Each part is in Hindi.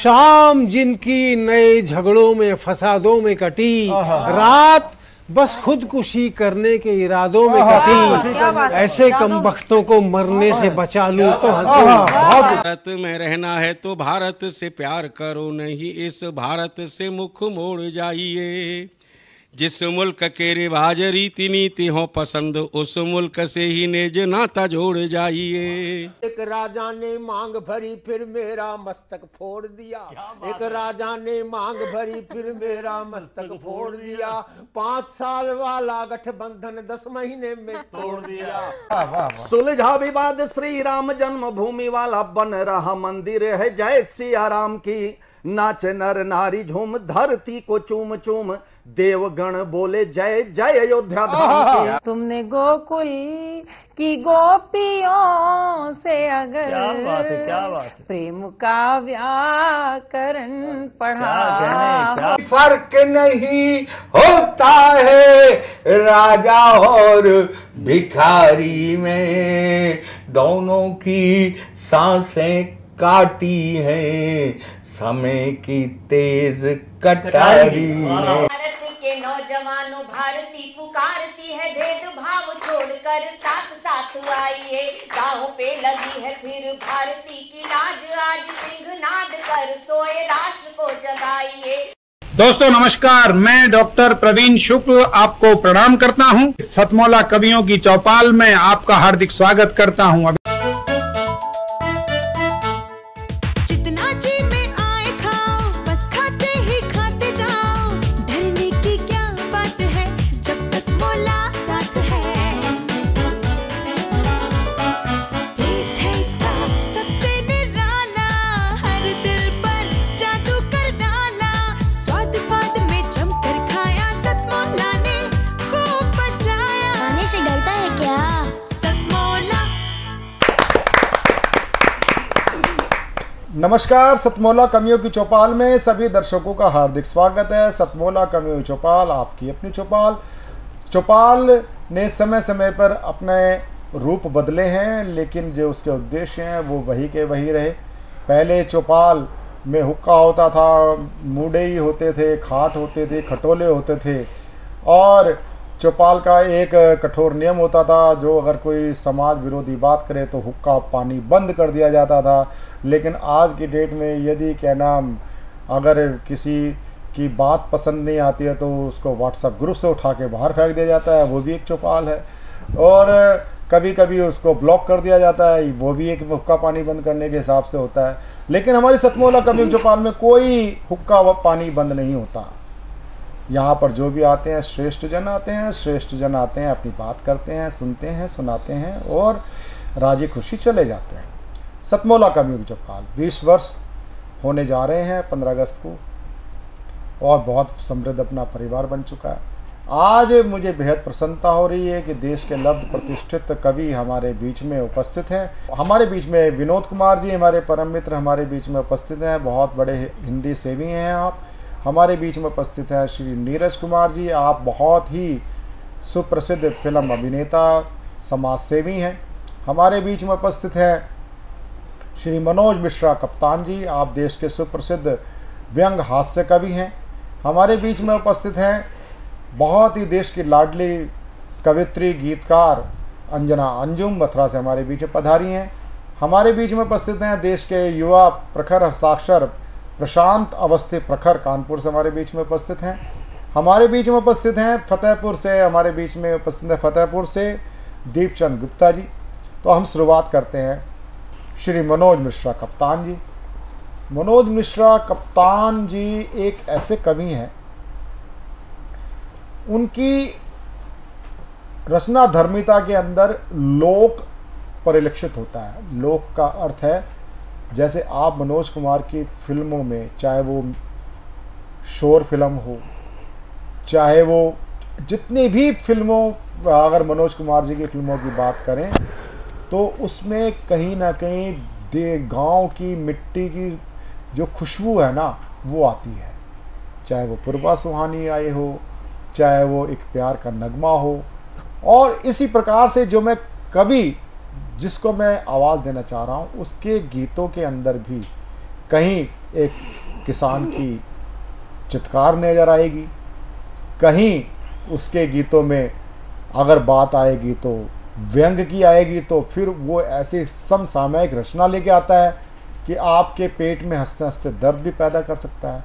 शाम जिनकी नए झगड़ों में फसादों में कटी, रात बस खुदकुशी करने के इरादों में कटी, ऐसे कमबख्तों को मरने से बचा लूं तो हंसी। भारत में रहना है तो भारत से प्यार करो, नहीं इस भारत से मुख मोड़ जाइए। जिस मुल्क के रिवाज रीति नीति हो पसंद, उस मुल्क से ही नेज नाता जोड़ जाइए। एक राजा ने मांग भरी फिर मेरा मस्तक फोड़ दिया, एक राजा ने मांग भरी फिर मेरा मस्तक फोड़ दिया। 5 साल वाला गठबंधन 10 महीने में तोड़ दिया। सुलझा विवाद श्री राम जन्मभूमि वाला, बन रहा मंदिर है जय सिया राम की। नाच नर नारी झूम धरती को चूम चूम, देवगण बोले जय जय अयोध्या धाम की। तुमने गोकुल की गोपियों से अगर क्या बात है। प्रेम का व्याकरण पढ़ा, फर्क नहीं होता है राजा और भिखारी में, दोनों की सांसें काटी है समय की तेज कटारी ने। भारत के नौजवानों भारती पुकारती है, भेदभाव छोड़कर साथ साथ आइए। गाँव पे लगी है फिर भारती की लाज, आज सिंहनाद कर सोए राष्ट्र को जगाइए। दोस्तों नमस्कार, मैं डॉक्टर प्रवीण शुक्ल आपको प्रणाम करता हूं। सतमौला कवियों की चौपाल में आपका हार्दिक स्वागत करता हूं। नमस्कार, सतमौला कवियों की चौपाल में सभी दर्शकों का हार्दिक स्वागत है। सतमौला कवियों की चौपाल आपकी अपनी चौपाल ने समय समय पर अपने रूप बदले हैं, लेकिन जो उसके उद्देश्य हैं वो वही के वही रहे। पहले चौपाल में हुक्का होता था, मूडे होते थे, खाट होते थे, खटोले होते थे, और चौपाल का एक कठोर नियम होता था, जो अगर कोई समाज विरोधी बात करे तो हुक्का पानी बंद कर दिया जाता था। लेकिन आज की डेट में यदि क्या नाम अगर किसी की बात पसंद नहीं आती है तो उसको व्हाट्सएप ग्रुप से उठा के बाहर फेंक दिया जाता है, वो भी एक चौपाल है। और कभी कभी उसको ब्लॉक कर दिया जाता है, वो भी एक हुक्का पानी बंद करने के हिसाब से होता है। लेकिन हमारी सतमौला कवियों की चौपाल में कोई हुक्का व पानी बंद नहीं होता। यहाँ पर जो भी आते हैं श्रेष्ठ जन आते हैं, श्रेष्ठ जन आते हैं, अपनी बात करते हैं, सुनते हैं, सुनाते हैं और राजी खुशी चले जाते हैं। सतमौला कवियों की चौपाल 20 वर्ष होने जा रहे हैं 15 अगस्त को, और बहुत समृद्ध अपना परिवार बन चुका है। आज मुझे बेहद प्रसन्नता हो रही है कि देश के लब्ध प्रतिष्ठित कवि हमारे बीच में उपस्थित हैं। हमारे बीच में विनोद कुमार जी, हमारे परम मित्र, हमारे बीच में उपस्थित हैं। बहुत बड़े हिंदी सेवी हैं आप। हमारे बीच में उपस्थित है श्री नीरज कुमार जी, आप बहुत ही सुप्रसिद्ध फिल्म अभिनेता, समाज सेवी हैं। हमारे बीच में उपस्थित हैं श्री मनोज मिश्रा कप्तान जी, आप देश के सुप्रसिद्ध व्यंग हास्य कवि हैं। हमारे बीच में उपस्थित हैं बहुत ही देश की लाडली कवित्री गीतकार अंजना अंजुम, मथुरा से हमारे बीच में पधारी हैं। हमारे बीच में उपस्थित हैं देश के युवा प्रखर हस्ताक्षर प्रशांत अवस्थी प्रखर, कानपुर से हमारे बीच में उपस्थित हैं। हमारे बीच में उपस्थित हैं फतेहपुर से, हमारे बीच में उपस्थित है फतेहपुर से दीपचंद गुप्ता जी। तो हम शुरुआत करते हैं श्री मनोज मिश्रा कप्तान जी। मनोज मिश्रा कप्तान जी एक ऐसे कवि हैं, उनकी रचना धर्मिता के अंदर लोक परिलक्षित होता है। लोक का अर्थ है जैसे आप मनोज कुमार की फिल्मों में, चाहे वो शोर फिल्म हो, चाहे वो जितनी भी फिल्मों, अगर मनोज कुमार जी की फिल्मों की बात करें तो उसमें कहीं ना कहीं गांव की मिट्टी की जो खुशबू है ना वो आती है। चाहे वो पूर्वा सुहानी आए हो, चाहे वो एक प्यार का नगमा हो। और इसी प्रकार से जो मैं कवि जिसको मैं आवाज़ देना चाह रहा हूँ, उसके गीतों के अंदर भी कहीं एक किसान की चित्कार नजर आएगी, कहीं उसके गीतों में अगर बात आएगी तो व्यंग की आएगी, तो फिर वो ऐसे समसामयिक रचना लेके आता है कि आपके पेट में हंसते हंसते दर्द भी पैदा कर सकता है।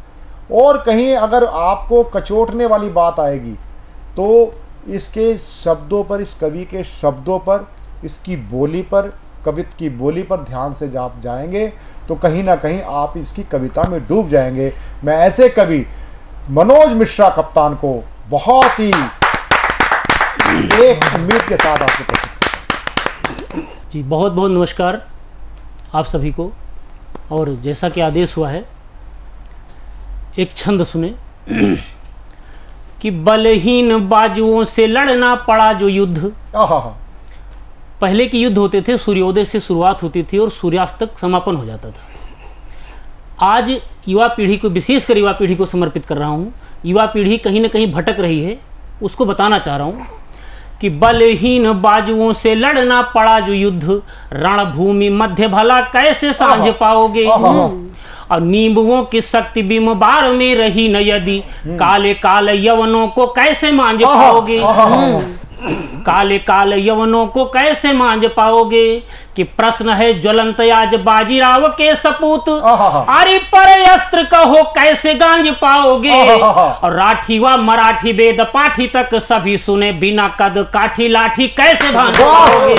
और कहीं अगर आपको कचोटने वाली बात आएगी तो इसके शब्दों पर, इस कवि के शब्दों पर, इसकी बोली पर, कविता की बोली पर ध्यान से आप जाएंगे तो कहीं ना कहीं आप इसकी कविता में डूब जाएंगे। मैं ऐसे कवि मनोज मिश्रा कप्तान को बहुत ही एक उम्मीद के साथ आपको पसंद जी, बहुत बहुत नमस्कार आप सभी को। और जैसा कि आदेश हुआ है, एक छंद सुने कि बलहीन बाजुओं से लड़ना पड़ा जो युद्ध। पहले के युद्ध होते थे, सूर्योदय से शुरुआत होती थी और सूर्यास्त तक समापन हो जाता था। आज युवा पीढ़ी को, विशेषकर युवा पीढ़ी को समर्पित कर रहा हूँ। युवा पीढ़ी कहीं ना कहीं भटक रही है, उसको बताना चाह रहा हूँ कि बलहीन बाजुओं से लड़ना पड़ा जो युद्ध, रणभूमि मध्य भला कैसे सांझ पाओगे। और नींबुओं की शक्ति बिम बार में रही न यदि, काले काले यवनों को कैसे मांझ पाओगे। काले काले यवनों को कैसे मांझ पाओगे। कि प्रश्न है ज्वलंत आज बाजीराव के सपूत, अरे पर अस्त्र कहो कैसे गांज पाओगे। और राठी व मराठी वेद पाठी तक सभी सुने, बिना कद काठी लाठी कैसे भांज पाओगे।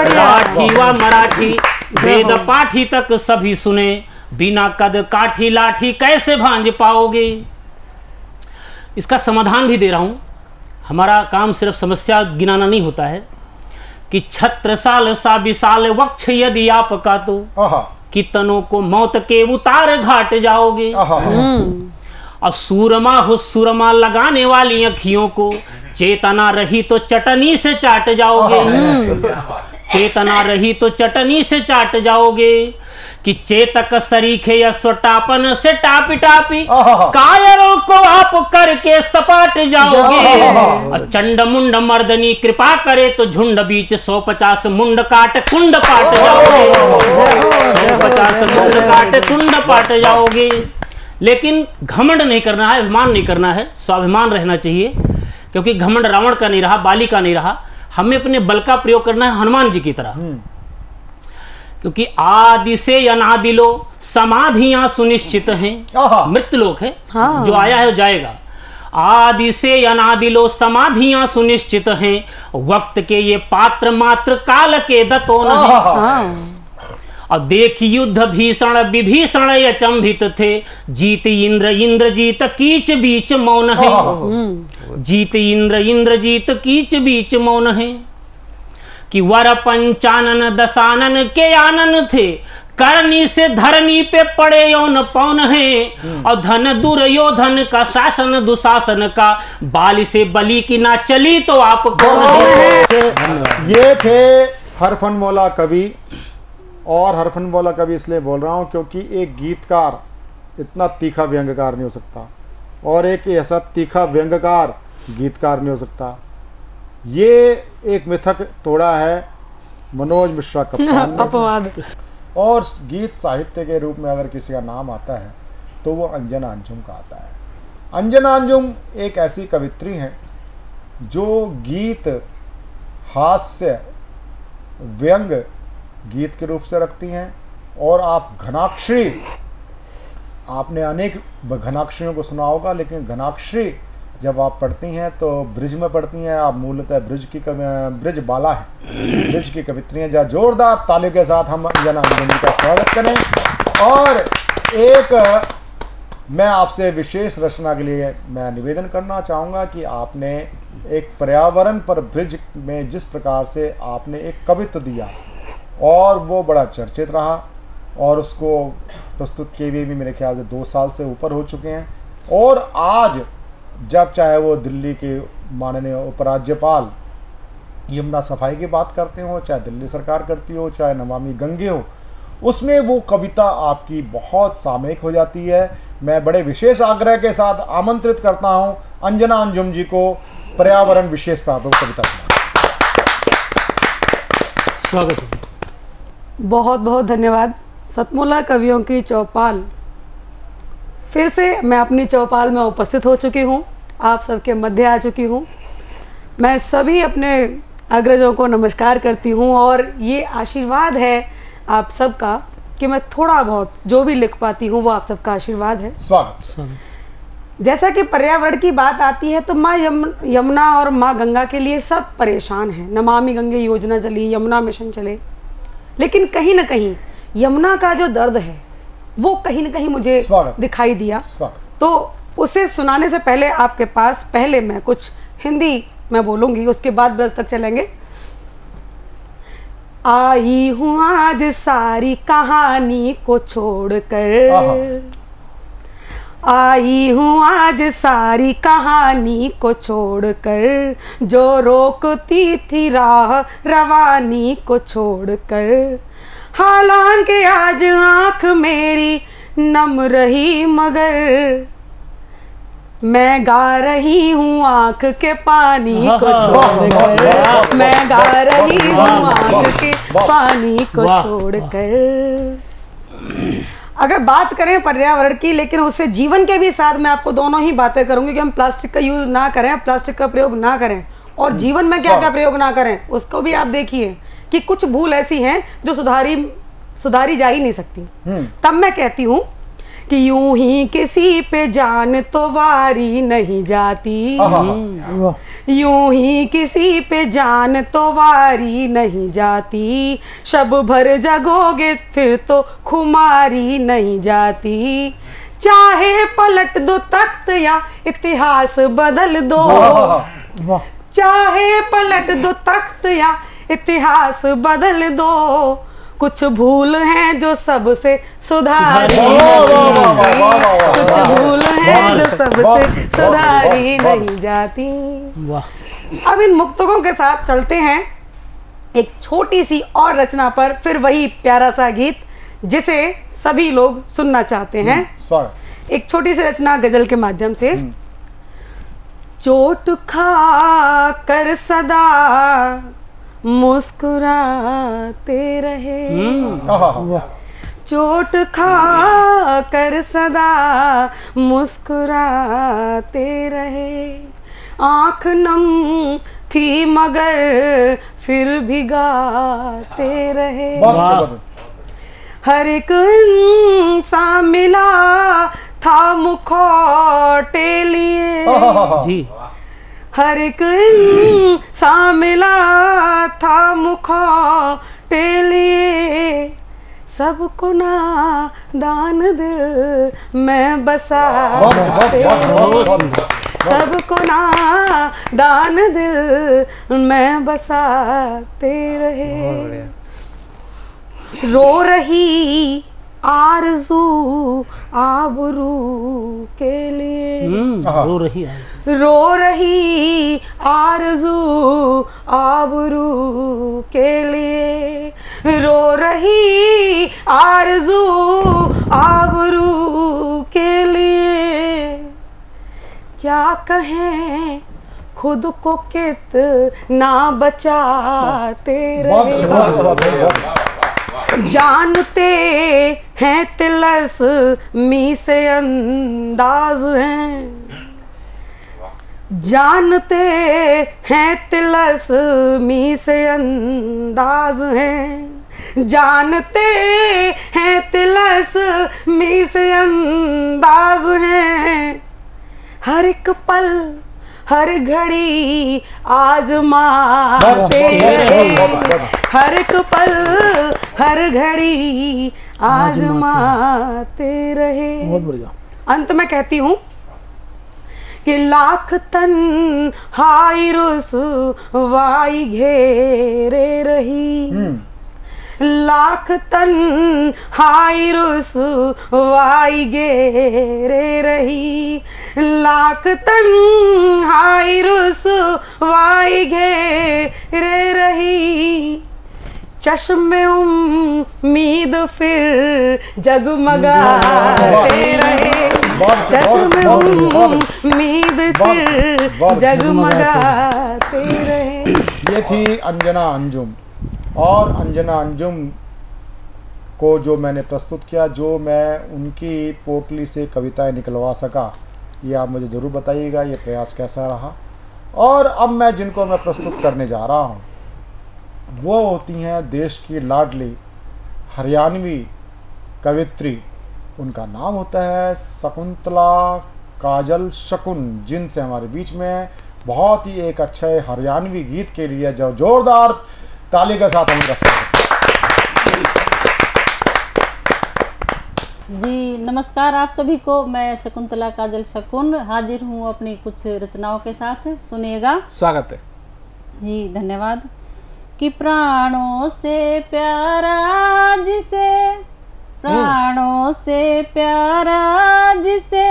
राठी व मराठी वेद पाठी तक सभी सुने, बिना कद काठी लाठी कैसे भांज पाओगे। इसका समाधान भी दे रहा हूं। हमारा काम सिर्फ समस्या गिनाना नहीं होता है कि छत्रसाल सा विशाल वक्ष यदि आपका, तो कितनों को मौत के उतार घाट जाओगे। और सूरमा हो सुरमा लगाने वाली अखियों को, चेतना रही तो चटनी से चाट जाओगे। चेतना रही तो चटनी से चाट जाओगे। कि चेतक सरीखे या स्वटापन से टापी टापी, कायरों को आप करके सपाट जाओगे। चंड मुंड मर्दनी कृपा करे तो झुंड बीच 150 मुंड काट कुंड पाट जाओगे। 150 मुंड काट कुंड पाट जाओगे। लेकिन घमंड नहीं करना है, अभिमान नहीं करना है, स्वाभिमान रहना चाहिए। क्योंकि घमंड रावण का नहीं रहा, बाली का नहीं रहा। हमें अपने बल का प्रयोग करना है हनुमान जी की तरह। क्योंकि आदि से अनादि लो समाधियां सुनिश्चित हैं। मृत्युलोक है, जो आया है वो जाएगा। आदि से अनादि लो समाधियां सुनिश्चित हैं, वक्त के ये पात्र मात्र काल के दतोन हैं। और देख युद्ध भीषण विभीषण अचंभित थे, जीत इंद्र इंद्रजीत कीच बीच मौन है। जीत इंद्र इंद्रजीत कीच बीच मौन है। कि वर पंचानन दशानन के आनन थे, करनी से धरनी पे पड़े यौन पौन है। और धन दुर्योधन का शासन दुशासन का, बाली से बली की ना चली तो आप कौन है। ये थे हरफनमौला कवि। और हरफनमौला कवि इसलिए बोल रहा हूं क्योंकि एक गीतकार इतना तीखा व्यंग्यकार नहीं हो सकता, और एक ऐसा तीखा व्यंग्यकार गीतकार नहीं हो सकता। ये एक मिथक तोड़ा है मनोज मिश्रा कप्तान ने। अपवाद। और गीत साहित्य के रूप में अगर किसी का नाम आता है तो वो अंजना अंजुम का आता है। अंजना अंजुम एक ऐसी कवित्री हैं जो गीत हास्य व्यंग गीत के रूप से रखती हैं। और आप घनाक्षरी, आपने अनेक घनाक्षरियों को सुना होगा, लेकिन घनाक्षरी जब आप पढ़ती हैं तो ब्रिज में पढ़ती हैं। आप मूलतः ब्रिज बाला है, ब्रिज की कवित्री हैं। जहाँ जोरदार तालियों के साथ हम अंजना अंजुम का स्वागत करें। और एक मैं आपसे विशेष रचना के लिए मैं निवेदन करना चाहूँगा कि आपने एक पर्यावरण पर ब्रिज में जिस प्रकार से आपने एक कवित्व दिया और वो बड़ा चर्चित रहा, और उसको प्रस्तुत किए हुए भी मेरे ख्याल से 2 साल से ऊपर हो चुके हैं। और आज जब चाहे वो दिल्ली के माननीय उपराज्यपाल यमुना सफाई की बात करते हो, चाहे दिल्ली सरकार करती हो, चाहे नमामि गंगे हो, उसमें वो कविता आपकी बहुत सामयिक हो जाती है। मैं बड़े विशेष आग्रह के साथ आमंत्रित करता हूं अंजना अंजुम जी को पर्यावरण विशेष पर कविता सुनाने। स्वागत है। बहुत बहुत धन्यवाद। सतमोला कवियों की चौपाल फिर से मैं अपनी चौपाल में उपस्थित हो चुकी हूँ, आप सबके मध्य आ चुकी हूँ। मैं सभी अपने अग्रजों को नमस्कार करती हूँ और ये आशीर्वाद है आप सबका कि मैं थोड़ा बहुत जो भी लिख पाती हूँ वो आप सबका आशीर्वाद है। स्वागत। जैसा कि पर्यावरण की बात आती है तो माँ यमुना और माँ गंगा के लिए सब परेशान हैं। नमामि गंगे योजना चली, यमुना मिशन चले, लेकिन कहीं ना कहीं यमुना का जो दर्द है वो कहीं ना कहीं मुझे दिखाई दिया। तो उसे सुनाने से पहले आपके पास पहले मैं कुछ हिंदी मैं बोलूंगी, उसके बाद ब्रज तक चलेंगे। आई हूँ आज सारी कहानी को छोड़कर, आई हूँ आज सारी कहानी को छोड़कर, जो रोकती थी राह रवानी को छोड़कर। हालांकि आज आंख मेरी नम रही मगर मैं गा रही हूँ आंख के पानी को छोड़कर, मैं गा रही हूँ आंख के पानी को छोड़कर। अगर बात करें पर्यावरण की, लेकिन उससे जीवन के भी साथ मैं आपको दोनों ही बातें करूंगी कि हम प्लास्टिक का यूज ना करें, प्लास्टिक का प्रयोग ना करें, और जीवन में क्या क्या प्रयोग ना करें उसको भी आप देखिए कि कुछ भूल ऐसी हैं जो सुधारी जा ही नहीं सकती। तब मैं कहती हूँ कि यूं ही किसी पे जान तो वारी नहीं जाती, यूं ही किसी पे जान तो वारी नहीं जाती, शब भर जगोगे फिर तो खुमारी नहीं जाती। चाहे पलट दो तख्त या इतिहास बदल दो, चाहे पलट दो तख्त या इतिहास बदल दो, कुछ भूल हैं जो सबसे सुधारी नहीं, कुछ भूल हैं जो सबसे सुधारी नहीं जाती। अब इन मुक्तकों के साथ चलते हैं एक छोटी सी और रचना पर, फिर वही प्यारा सा गीत जिसे सभी लोग सुनना चाहते हैं। एक छोटी सी रचना गजल के माध्यम से। चोट खा कर सदा मुस्कुराते रहे, चोट खा कर सदा मुस्कुराते रहे, आँख नम थी मगर फिर भी गाते रहे। हर एक इंसान मिला था मुखौटे लिए जी, हर एक इंसान मिला था मुखौटे लिए, सबको ना दान दिल मैं बसाते, सबको ना दान दिल मैं बसाते रहे। रो रही आरज़ू आबरू के लिए, रो रही आरज़ू आबरू के लिए, रो रही आरज़ू आबरू के लिए, क्या कहें खुद को कितना बचाते रहे। जानते हैं तिलस मी से अंदाज हैं, जानते हैं तिलस मी से अंदाज हैं, जानते हैं तिलस मी से अंदाज हैं, हर एक पल हर घड़ी आजमाते रहे, हर एक पल हर घड़ी आजमाते रहे। बहुत बढ़िया। अंत में कहती हूँ कि लाख तन हाई रुसवाई घेरे रही, लाख तन हाई रुसवाई घेरे रही, लाख तन हाई रुसवाई घेरे रही, चश्मे उम्मीद फिर जगमगाते रहे, चश्मे उम्मीद फिर जगमगाते रहे। ये थी अंजना अंजुम, और अंजना अंजुम को जो मैंने प्रस्तुत किया, जो मैं उनकी पोटली से कविताएं निकलवा सका, ये आप मुझे ज़रूर बताइएगा ये प्रयास कैसा रहा। और अब मैं जिनको मैं प्रस्तुत करने जा रहा हूँ वो होती हैं देश की लाडली हरियाणवी कवित्री। उनका नाम होता है शकुंतला काजल शकुन, जिनसे हमारे बीच में बहुत ही एक अच्छे हरियाणवी गीत के लिए जो जोरदार ताली के साथ हम उनका स्वागत। जी नमस्कार आप सभी को। मैं शकुंतला काजल शकुन हाजिर हूँ अपनी कुछ रचनाओं के साथ, सुनिएगा। स्वागत है जी, धन्यवाद। कि प्राणों से प्यारा जिसे, प्राणों से प्यारा जिसे,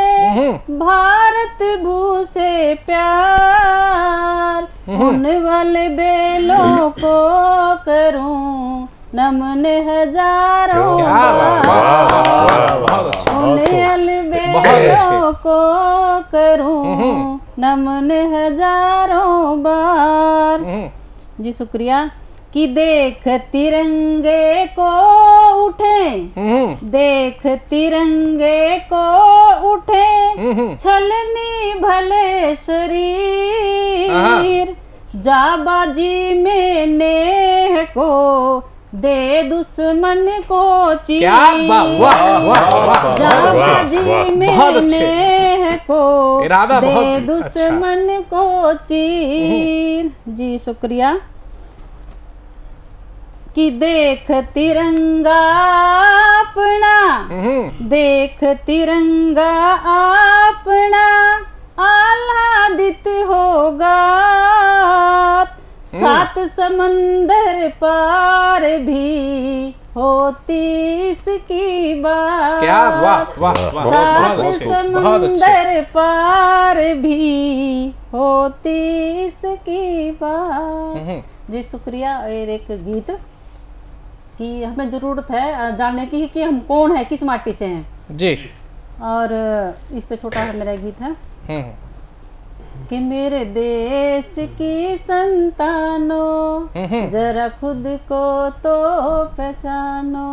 भारत भू से प्यार, उन वाले बेलों को करूं नमन हजारों उन अलबेलों को करूं नमन हजारों बार। जी शुक्रिया। कि देख तिरंगे को उठे, देख तिरंगे को उठे छलनी भले शरीर, जाबाजी में नेह को दे दुश्मन को चीर, जाबाजी में नेह को दे दुश्मन को चीर। जी शुक्रिया। कि देख तिरंगा अपना, देख तिरंगा अपना आह्लादित होगा, सात समंदर पार भी होती इसकी बात। क्या वाह वाह वाह, सात समंदर पार भी होती इसकी बात। जी शुक्रिया। और एक गीत कि हमें जरूरत है जानने की कि हम कौन है, किस माटी से हैं जी, और इस पे छोटा है मेरा गीत है कि मेरे देश की संतानों जरा खुद को तो पहचानो,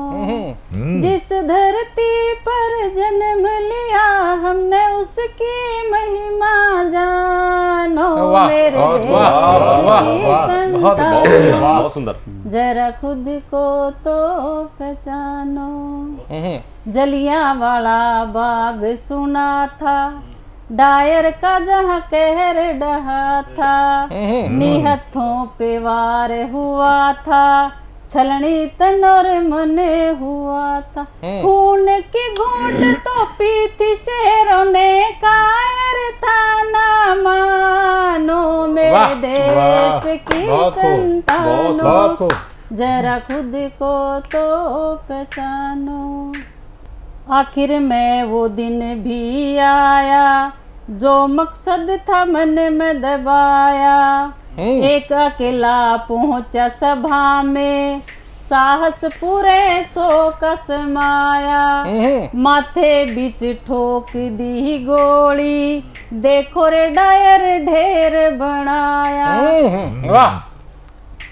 जिस धरती पर जन्म लिया हमने उसकी महिमा जानो, मेरे देश की संतानों जरा खुद को तो पहचानो। जलियांवाला बाग सुना था, डायर का जहाँ कहर डहा था, निहत्थों पे वार हुआ था, छलनी तन और मन हुआ था, खून की घूंट तो पी थी शेरों ने, कायर था ना मानो, मेरे देश की संतानों जरा खुद को तो पहचानो। आखिर में वो दिन भी आया जो मकसद था मन में दबाया, एक अकेला पहुंचा सभा में, साहस पूरे सो का समाया, माथे बीच ठोक दी गोली, देखो रे डायर ढेर बनाया। वाह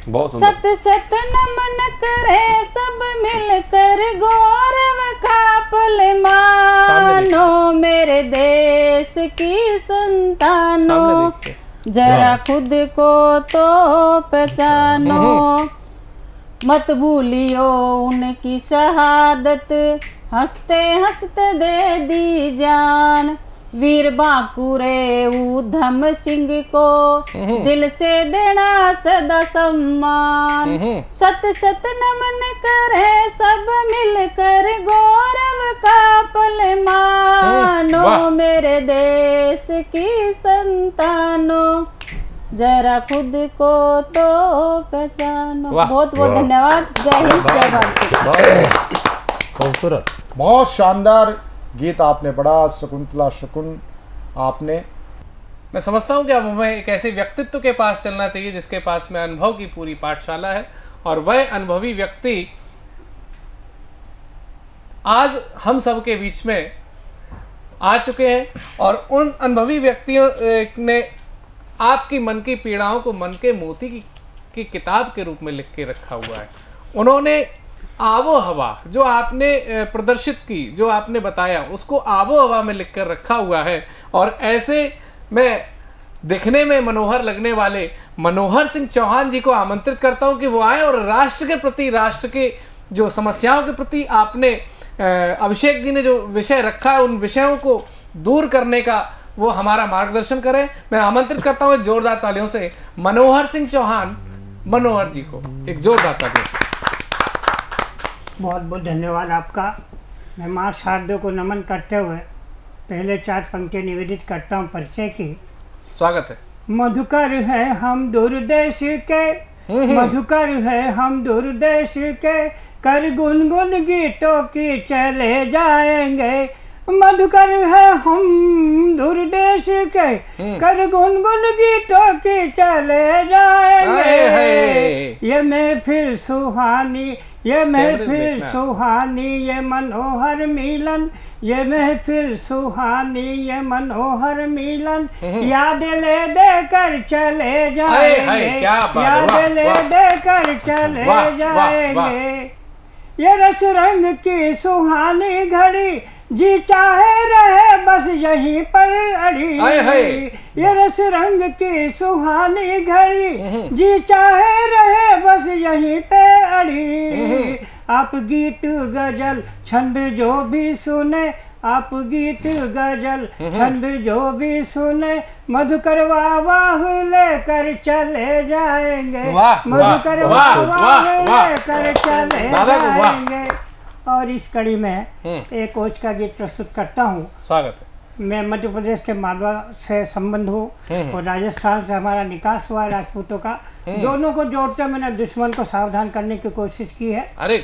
बहुत सुंदर। शत शत नमन करे सब मिलकर, गौरव का पल मानो, मेरे देश की संतानों जरा खुद को तो पहचानो। मत भूलियो उनकी शहादत, हंसते हंसते दे दी जान, वीर बांकुरे ऊधम सिंह को दिल से देना सदा सम्मान। शत शत नमन करे सब मिलकर, गौरव का पल मानो, मेरे देश की संतानों जरा खुद को तो पहचानो। बहुत बहुत धन्यवाद। जय हिंद, जय भारत। खूबसूरत, बहुत शानदार गीत आपने पढ़ा शकुंतला शकुन। आपने, मैं समझता हूँ कि अब हमें एक ऐसे व्यक्तित्व के पास चलना चाहिए जिसके पास में अनुभव की पूरी पाठशाला है, और वह अनुभवी व्यक्ति आज हम सब के बीच में आ चुके हैं, और उन अनुभवी व्यक्तियों ने आपकी मन की पीड़ाओं को मन के मोती की किताब के रूप में लिख के रखा हुआ है। उन्होंने आबो हवा जो आपने प्रदर्शित की, जो आपने बताया, उसको आबो हवा में लिख कर रखा हुआ है। और ऐसे में दिखने में मनोहर लगने वाले मनोहर सिंह चौहान जी को आमंत्रित करता हूं कि वो आए और राष्ट्र के प्रति, राष्ट्र के जो समस्याओं के प्रति आपने अभिषेक जी ने जो विषय रखा है, उन विषयों को दूर करने का वो हमारा मार्गदर्शन करें। मैं आमंत्रित करता हूं जोरदार तालियों से मनोहर सिंह चौहान, मनोहर जी को एक जोरदार तालियों से। बहुत बहुत धन्यवाद आपका। मैं माँ शारदों को नमन करते हुए पहले 4 पंक्ति निवेदित करता हूँ परिचय की। स्वागत है। मधुकर है हम दूर देश के, मधुकर है हम दूर देश के, कर गुनगुन गीतों की चले जाएंगे। मधुकर है हम दूर देश के, कर गुनगुन गीतों की चले जाएंगे। ये महफिल सुहानी, ये महफिल सुहानी, ये मनोहर मिलन, ये महफिल सुहानी, ये मनोहर मिलन, याद ले देकर चले जाएंगे, याद ले देकर चले जाएंगे। ये रस रंग की सुहानी घड़ी, जी चाहे रहे बस यहीं पर अड़ी। ये रस रंग की सुहानी घड़ी, जी चाहे रहे बस यहीं पे अड़ी। आप गीत गजल छंद जो भी सुने, आप गीत गजल छंद जो भी सुने, मधुकर वाह लेकर चले जाएंगे, मधुकर वाह लेकर चले जाएंगे। और इस कड़ी में एक ओज का गीत प्रस्तुत करता हूँ। स्वागत है। मैं मध्य प्रदेश के मालवा से संबंध हूँ और राजस्थान से हमारा निकास हुआ है राजपूतों का। दोनों को जोड़ते मैंने दुश्मन को सावधान करने की कोशिश की है। अरे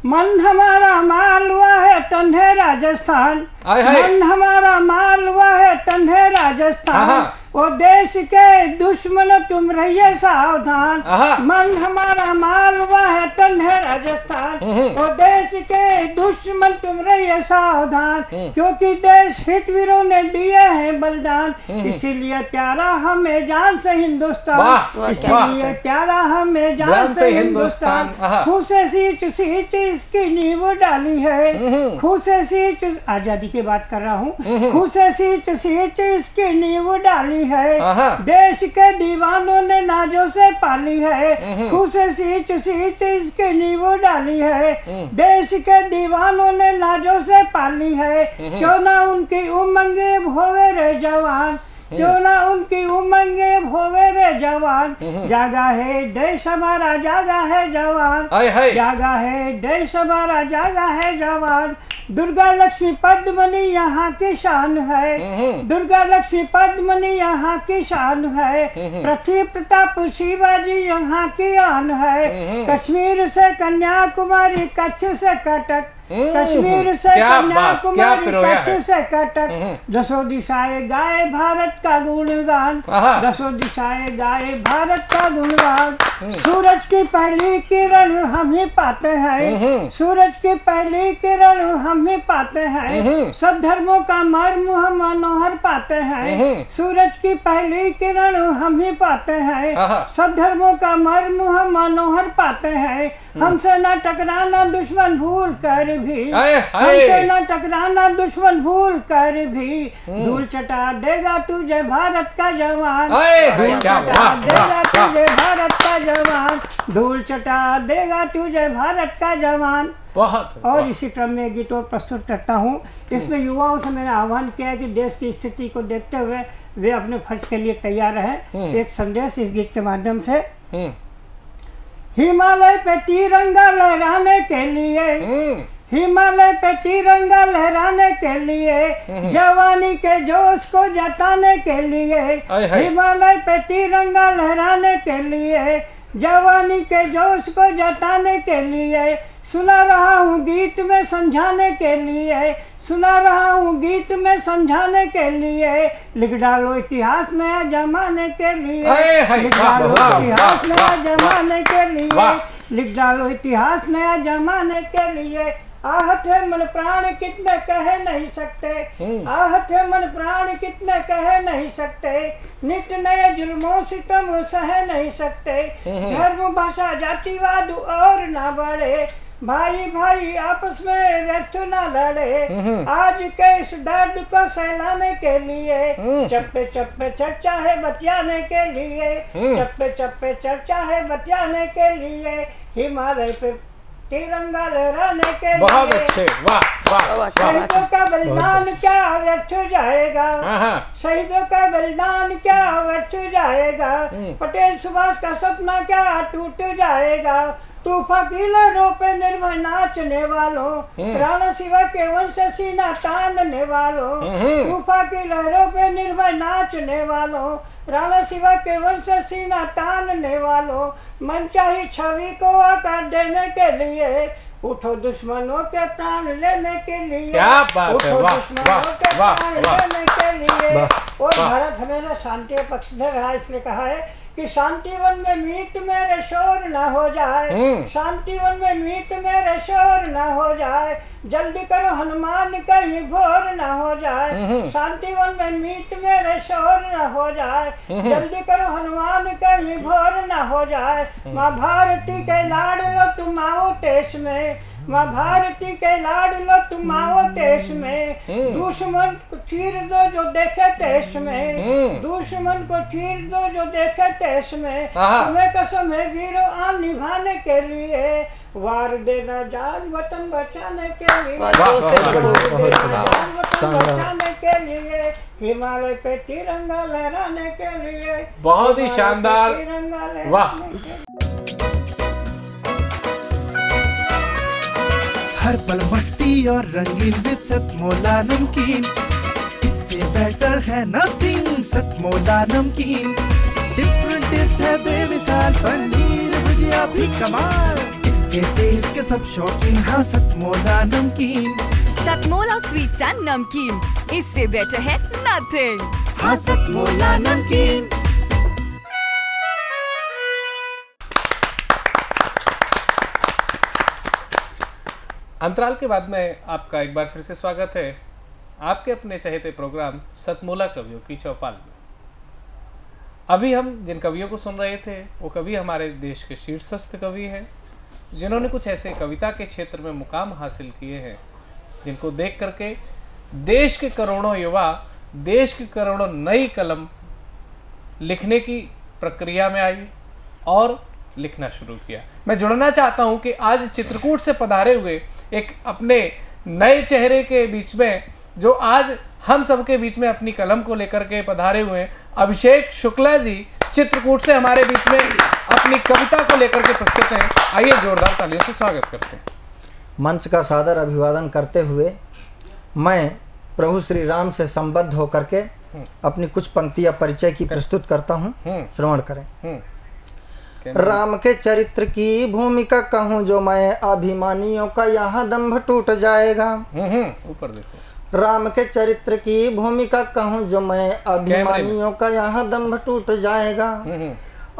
मन हमारा मालवा है तन है राजस्थान, मन हमारा मालवा है तन है राजस्थान, वो देश के दुश्मन तुम रहिए सावधान। मन हमारा मालवा है तन है राजस्थान, वो देश के दुश्मन तुम रहिए सावधान, क्योंकि देश हितवीरों ने दिए हैं बलिदान, इसीलिए प्यारा हमें जान से हिंदुस्तान, इसीलिए प्यारा हमें जान से हिंदुस्तान। खूसे सींच सींच इसकी नींव डाली है, खूसे सींच, आजादी की बात कर रहा हूँ, खूसे सींच सींच इसकी नींव डाली है, देश के दीवानों ने नाजों से पाली है, खूसे सींच सींच इसकी नींव डाली है, देश के दीवानों ने नाजों से पाली है, क्यों ना उनकी उमंगे होवे रे जवान, क्यों ना उनकी उमंगे होवे रे जवान, जागा है देश हमारा, जागा है जवान, जागा है देश हमारा, जागा है जवान। दुर्गा लक्ष्मी पद्मनी यहाँ की शान है, दुर्गा लक्ष्मी पद्मनी यहाँ की शान है, पृथ्वी प्रताप शिवाजी यहाँ की आन है, कश्मीर से कन्याकुमारी, कच्छ से कटक, कश्मीर से कन्याकुमारी, कच्छ से कटक, दसों दिशाएं गाए भारत का गुणगान, दसों दिशाएं गाए भारत का गुणगान। सूरज की पहली किरण हम ही पाते हैं, सूरज की पहली किरण हम ही पाते हैं, सब धर्मों का मर्म हम मनोहर पाते हैं, सूरज की पहली किरण हम ही पाते हैं, सब धर्मों का मर्म हम मनोहर पाते हैं। हमसे न टकराना दुश्मन भूल कर भी, हमसे न टकराना दुश्मन भूल कर भी, धूल चटा देगा तुझे भारत का जवान, धूल चटा देगा तुझे भारत का जवान, धूल चटा देगा तुझे भारत का जवान। और इसी क्रम में गीत और प्रस्तुत करता हूँ। इसमें युवाओं से मैंने आह्वान किया है कि देश की स्थिति को देखते हुए वे अपने फर्ज के लिए तैयार रहे। एक संदेश इस गीत के माध्यम से। हिमालय पे तिरंगा लहराने के लिए, हिमालय पे तिरंगा लहराने के लिए, जवानी के जोश को जताने के लिए, हिमालय पे तिरंगा लहराने के लिए, जवानी के जोश को जताने के लिए, सुना रहा हूँ गीत में समझाने के लिए, सुना रहा हूँ गीत में समझाने के लिए, लिख डालो इतिहास नया जमाने के लिए, लिख डालो इतिहास नया जमाने के लिए, लिख डालो इतिहास नया जमाने के लिए। आहत है मन प्राण कितने कह नहीं सकते, आहत है मन प्राण कितने कह नहीं सकते, नित नए जुल्मों सितम सह नहीं सकते, धर्म भाषा जातिवाद और ना बढ़े, भाई भाई आपस में व्यर्थ न लड़े, आज के इस दर्द को सहलाने के लिए चप्पे चप्पे चर्चा है बतियाने के लिए, चप्पे चप्पे चर्चा है बतियाने के लिए, हिमालय पे तिरंगा लहराने के लिए। बहुत अच्छे, वाह वाह। शहीदों का बलिदान क्या व्यर्थ जाएगा, शहीदों का बलिदान क्या व्यर्थ जाएगा, पटेल सुभाष का सपना क्या टूट जाएगा, तूफा की लहरों पे निर्भय नाचने वालों, राणा शिवा के वंश सीना तानने वालों, तूफा की लहरों पे निर्भय नाचने वालों, राणा शिवा के वंश सीना तानने वालों, मनचाही छवि को आकार देने के लिए उठो दुश्मनों के प्राण लेने के लिए। क्या बात है, वाह वाह वाह लेने के लिए। और भारत हमेशा शांति के पक्ष में रहा, इसलिए कहा है कि शांति वन में मीत मेरे शोर ना हो जाए, शांति वन में मीत मेरे शोर ना हो जाए, जल्दी करो हनुमान कहीं भोर ना हो जाए, शांति वन में मीत मेरे शोर ना हो जाए, जल्दी करो हनुमान कहीं भोर ना हो जाए। माँ भारती के लाड लो तुम आओ देश में, माँ भारती के लाड लो तुम आओ देश में, दुश्मन को चीर दो जो देखे देश में, दुश्मन को चीर दो जो देखे देश में, तुम्हें कसम है वीरों आन निभाने के लिए, वार देना जान वतन बचाने के लिए, बचाने के लिए, हिमालय पे तिरंगा लहराने के लिए। बहुत ही शानदार, वाह। हर पल मस्ती और रंगीन विद सतमोला नमकीन, इससे बेटर है नथिंग सतमोला नमकीन, डिफरेंट टेस्ट है बेमिसाल, पनीर भुजिया भी कमाल, इसके टेस्ट के सब शौकीन, हाँ सतमोला नमकीन। सतमोला स्वीट्स एंड नमकीन, इससे बेटर है नथिंग, हाँ सतमोला नमकीन। अंतराल के बाद में आपका एक बार फिर से स्वागत है आपके अपने चहेते प्रोग्राम सतमोला कवियों की चौपाल में। अभी हम जिन कवियों को सुन रहे थे वो कवि हमारे देश के शीर्षस्थ कवि हैं, जिन्होंने कुछ ऐसे कविता के क्षेत्र में मुकाम हासिल किए हैं जिनको देख करके देश के करोड़ों युवा, देश की करोड़ों नई कलम लिखने की प्रक्रिया में आई और लिखना शुरू किया। मैं जुड़ना चाहता हूं कि आज चित्रकूट से पधारे हुए एक अपने नए चेहरे के बीच में, जो आज हम सबके बीच में अपनी कलम को लेकर के पधारे हुए अभिषेक शुक्ला जी चित्रकूट से हमारे बीच में अपनी कविता को लेकर के प्रस्तुत हैं। आइए जोरदार तालियों से स्वागत करते हैं। मंच का सादर अभिवादन करते हुए मैं प्रभु श्री राम से संबद्ध होकर के अपनी कुछ पंक्तियां परिचय की प्रस्तुत करता हूं, श्रवण करें। राम के चरित्र की भूमिका कहूँ जो मैं, अभिमानियों का यहाँ दंभ टूट जाएगा। ऊपर देखो। राम के चरित्र की भूमिका कहूँ जो मैं, अभिमानियों का यहाँ दंभ टूट जाएगा।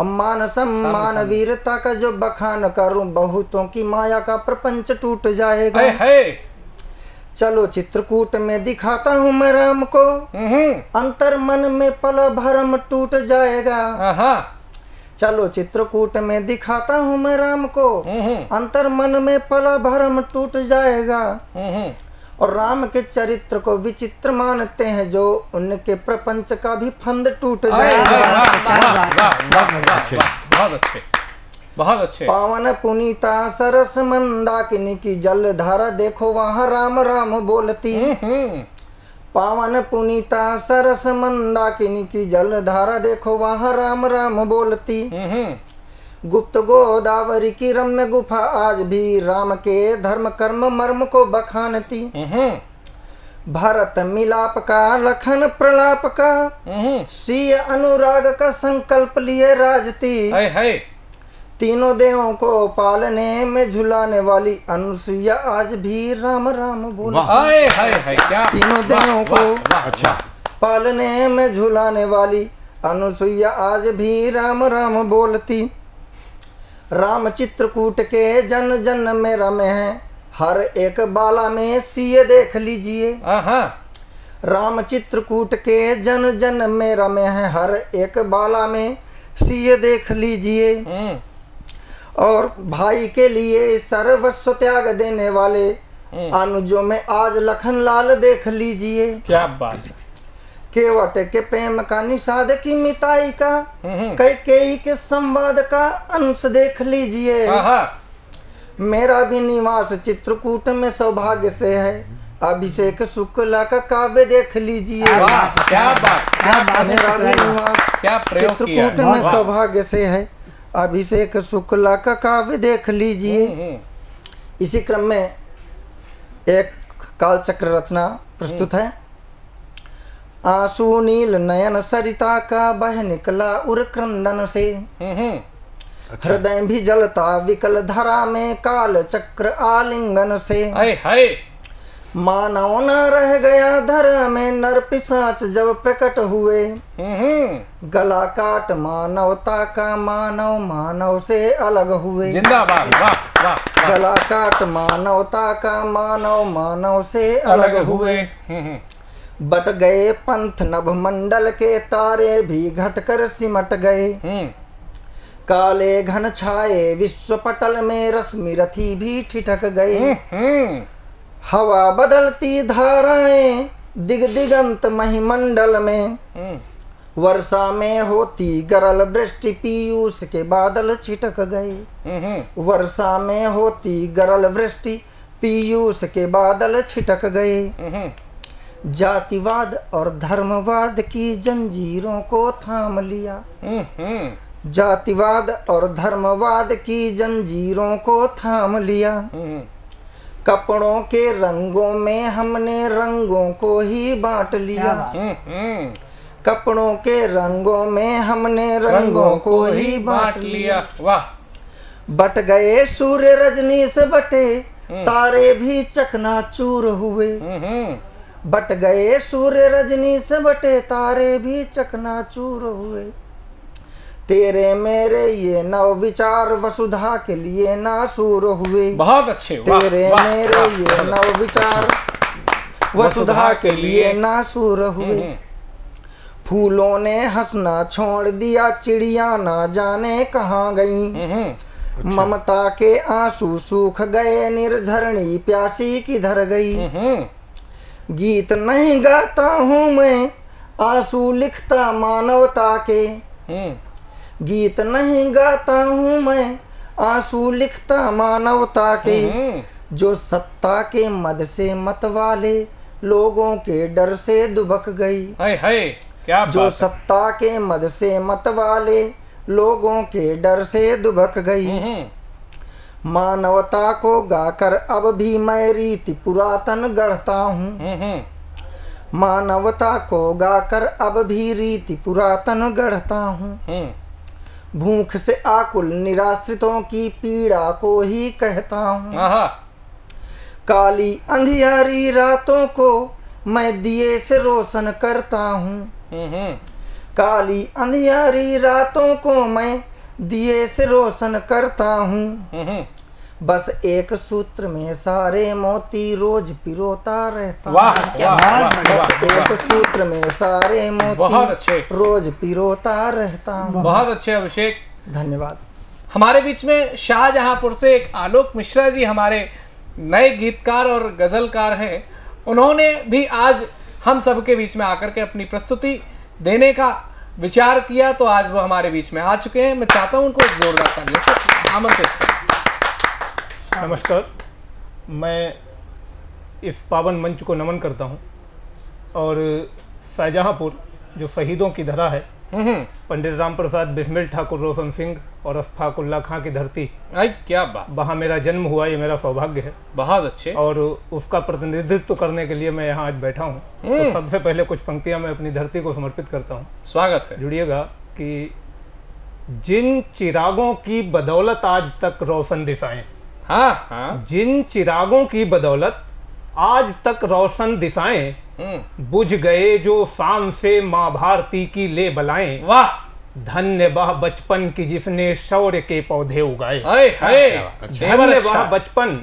मान सम्मान वीरता का जो बखान करूं, बहुतों की माया का प्रपंच टूट जाएगा। चलो चित्रकूट में दिखाता हूँ मैं राम को, अंतर मन में पल भरम टूट जाएगा। चलो चित्रकूट में दिखाता हूँ मैं राम को, अंतर मन में पल भरम टूट जाएगा। और राम के चरित्र को विचित्र मानते हैं जो, उनके प्रपंच का भी फंद टूट जाएगा। बहुत अच्छे, बहुत अच्छे। पावन पुनीता सरस मंदाकिनी की जल धारा देखो वहाँ राम राम बोलती। पावन पुनीता सरस मंदाकिनी की जल धारा देखो वहाँ राम राम बोलती। गुप्त गोदावरी की रम्य गुफा आज भी राम के धर्म कर्म मर्म को बखानती। भरत मिलाप का लखन प्रलाप का, सीय अनुराग का संकल्प लिए राजती। तीनों देवों को पालने में झुलाने वाली अनुसुईया आज भी राम राम बोलती। तीनों देवों को पालने में झुलाने वाली अनुसुईया आज भी राम राम बोलती। राम चित्रकूट के जन जन में रमे हैं, हर एक बाला में सीए देख लीजिए। राम चित्रकूट के जन जन में रमे हैं, हर एक बाला में सीए देख लीजिए। और भाई के लिए सर्वस्व त्याग देने वाले अनुजों में आज लखनलाल देख लीजिए। क्या बात है। केवट के प्रेम का निषाद की मिताई का कैकेयी के संवाद का अंश देख लीजिए। मेरा भी निवास चित्रकूट में सौभाग्य से है, अभिषेक शुक्ला का काव्य देख लीजिए। क्या बात। मेरा भी निवास चित्रकूट में सौभाग्य से है, अभिषेक शुक्ला का काव्य देख लीजिए। इसी क्रम में एक कालचक्र रचना प्रस्तुत है। आंसू नील नयन सरिता का बह निकला उर क्रंदन से, हृदय भी जलता विकल धरा में काल चक्र आलिंगन से। मानव न रह गया धरा में नर पिशाच जब प्रकट हुए, गला काट मानवता का मानव मानव से अलग हुए। जिंदाबाद। वाह वाह। गला काट मानवता का मानव मानव से अलग हुए। बट गए पंथ नभ मंडल के तारे भी घटकर सिमट गए, काले घन छाए विश्व पटल में रश्मि रथी भी ठिठक गए। हवा बदलती धाराएं दिग दिगंत महिमंडल में, वर्षा में होती गरल वृष्टि पीयूष के बादल छिटक गए। वर्षा में होती गरल वृष्टि पीयूष के बादल छिटक गए। जातिवाद और धर्मवाद की जंजीरों को थाम लिया, जातिवाद और धर्मवाद की जंजीरों को थाम लिया। कपड़ों के रंगों में हमने रंगों को ही बांट लिया, कपड़ों के रंगों में हमने रंगों को ही बांट लिया। वाह। बट गए सूर्य रजनी से बटे तारे भी चकनाचूर हुए, बट गए सूर्य रजनी से बटे तारे भी चकनाचूर हुए। तेरे मेरे ये नव विचार वसुधा के लिए नासूर हुए। बहुत अच्छे। तेरे मेरे ये नव विचार वसुधा के लिए नासूर हुए। फूलों ने हंसना छोड़ दिया, चिड़िया ना जाने कहाँ गईं। ममता के आंसू सूख गए, निर्झरणी प्यासी किधर गई। गीत नहीं गाता हूँ मैं, आंसू लिखता मानवता के। गीत नहीं गाता हूँ मैं, आंसू लिखता मानवता के। जो सत्ता के मद से मत वाले लोगों के डर से दुबक गई। क्या जो सत्ता के मद से मत वाले लोगों के डर से दुबक गई। मानवता को गाकर अब भी मैं रीति पुरातन गढ़ता हूँ, मानवता को गाकर अब भी रीति पुरातन गढ़ता हूँ। भूख से आकुल निराश्रितों की पीड़ा को ही कहता हूँ। काली अंधियारी रातों को मैं दिए से रोशन करता हूँ। काली अंधियारी रातों को मैं दिए से रोशन करता हूँ। बस एक सूत्र में सारे मोती रोज पिरोता रहता हूँ। बस एक सूत्र में सारे मोती रोज पिरोता रहता हूँ। बहुत अच्छे अभिषेक, धन्यवाद। हमारे बीच में शाहजहांपुर से एक आलोक मिश्रा जी हमारे नए गीतकार और गजलकार हैं। उन्होंने भी आज हम सबके बीच में आकर के अपनी प्रस्तुति देने का विचार किया, तो आज वो हमारे बीच में आ चुके हैं। मैं चाहता हूं उनको एक जोरदार तालियों से आमंत्रित करें। नमस्कार, मैं इस पावन मंच को नमन करता हूं और शाहजहांपुर जो शहीदों की धरा है, पंडित राम प्रसाद बिस्मिल ठाकुर रोशन सिंह और अशफाक उल्लाह खां की धरती, क्या बात, वहाँ मेरा जन्म हुआ, ये मेरा सौभाग्य है। बहुत अच्छे। और उसका प्रतिनिधित्व करने के लिए मैं यहाँ आज बैठा हूँ। तो सबसे पहले कुछ पंक्तियां मैं अपनी धरती को समर्पित करता हूँ। स्वागत है। जुड़िएगा कि जिन चिरागों की बदौलत आज तक रोशन दिशाएं, जिन चिरागों की बदौलत आज तक रोशन दिशाएं, बुझ गए जो शाम से माँ भारती की ले बलाएं। वाह। धन्य वह बचपन की जिसने शौर्य के पौधे उगाए। धन्य वह बचपन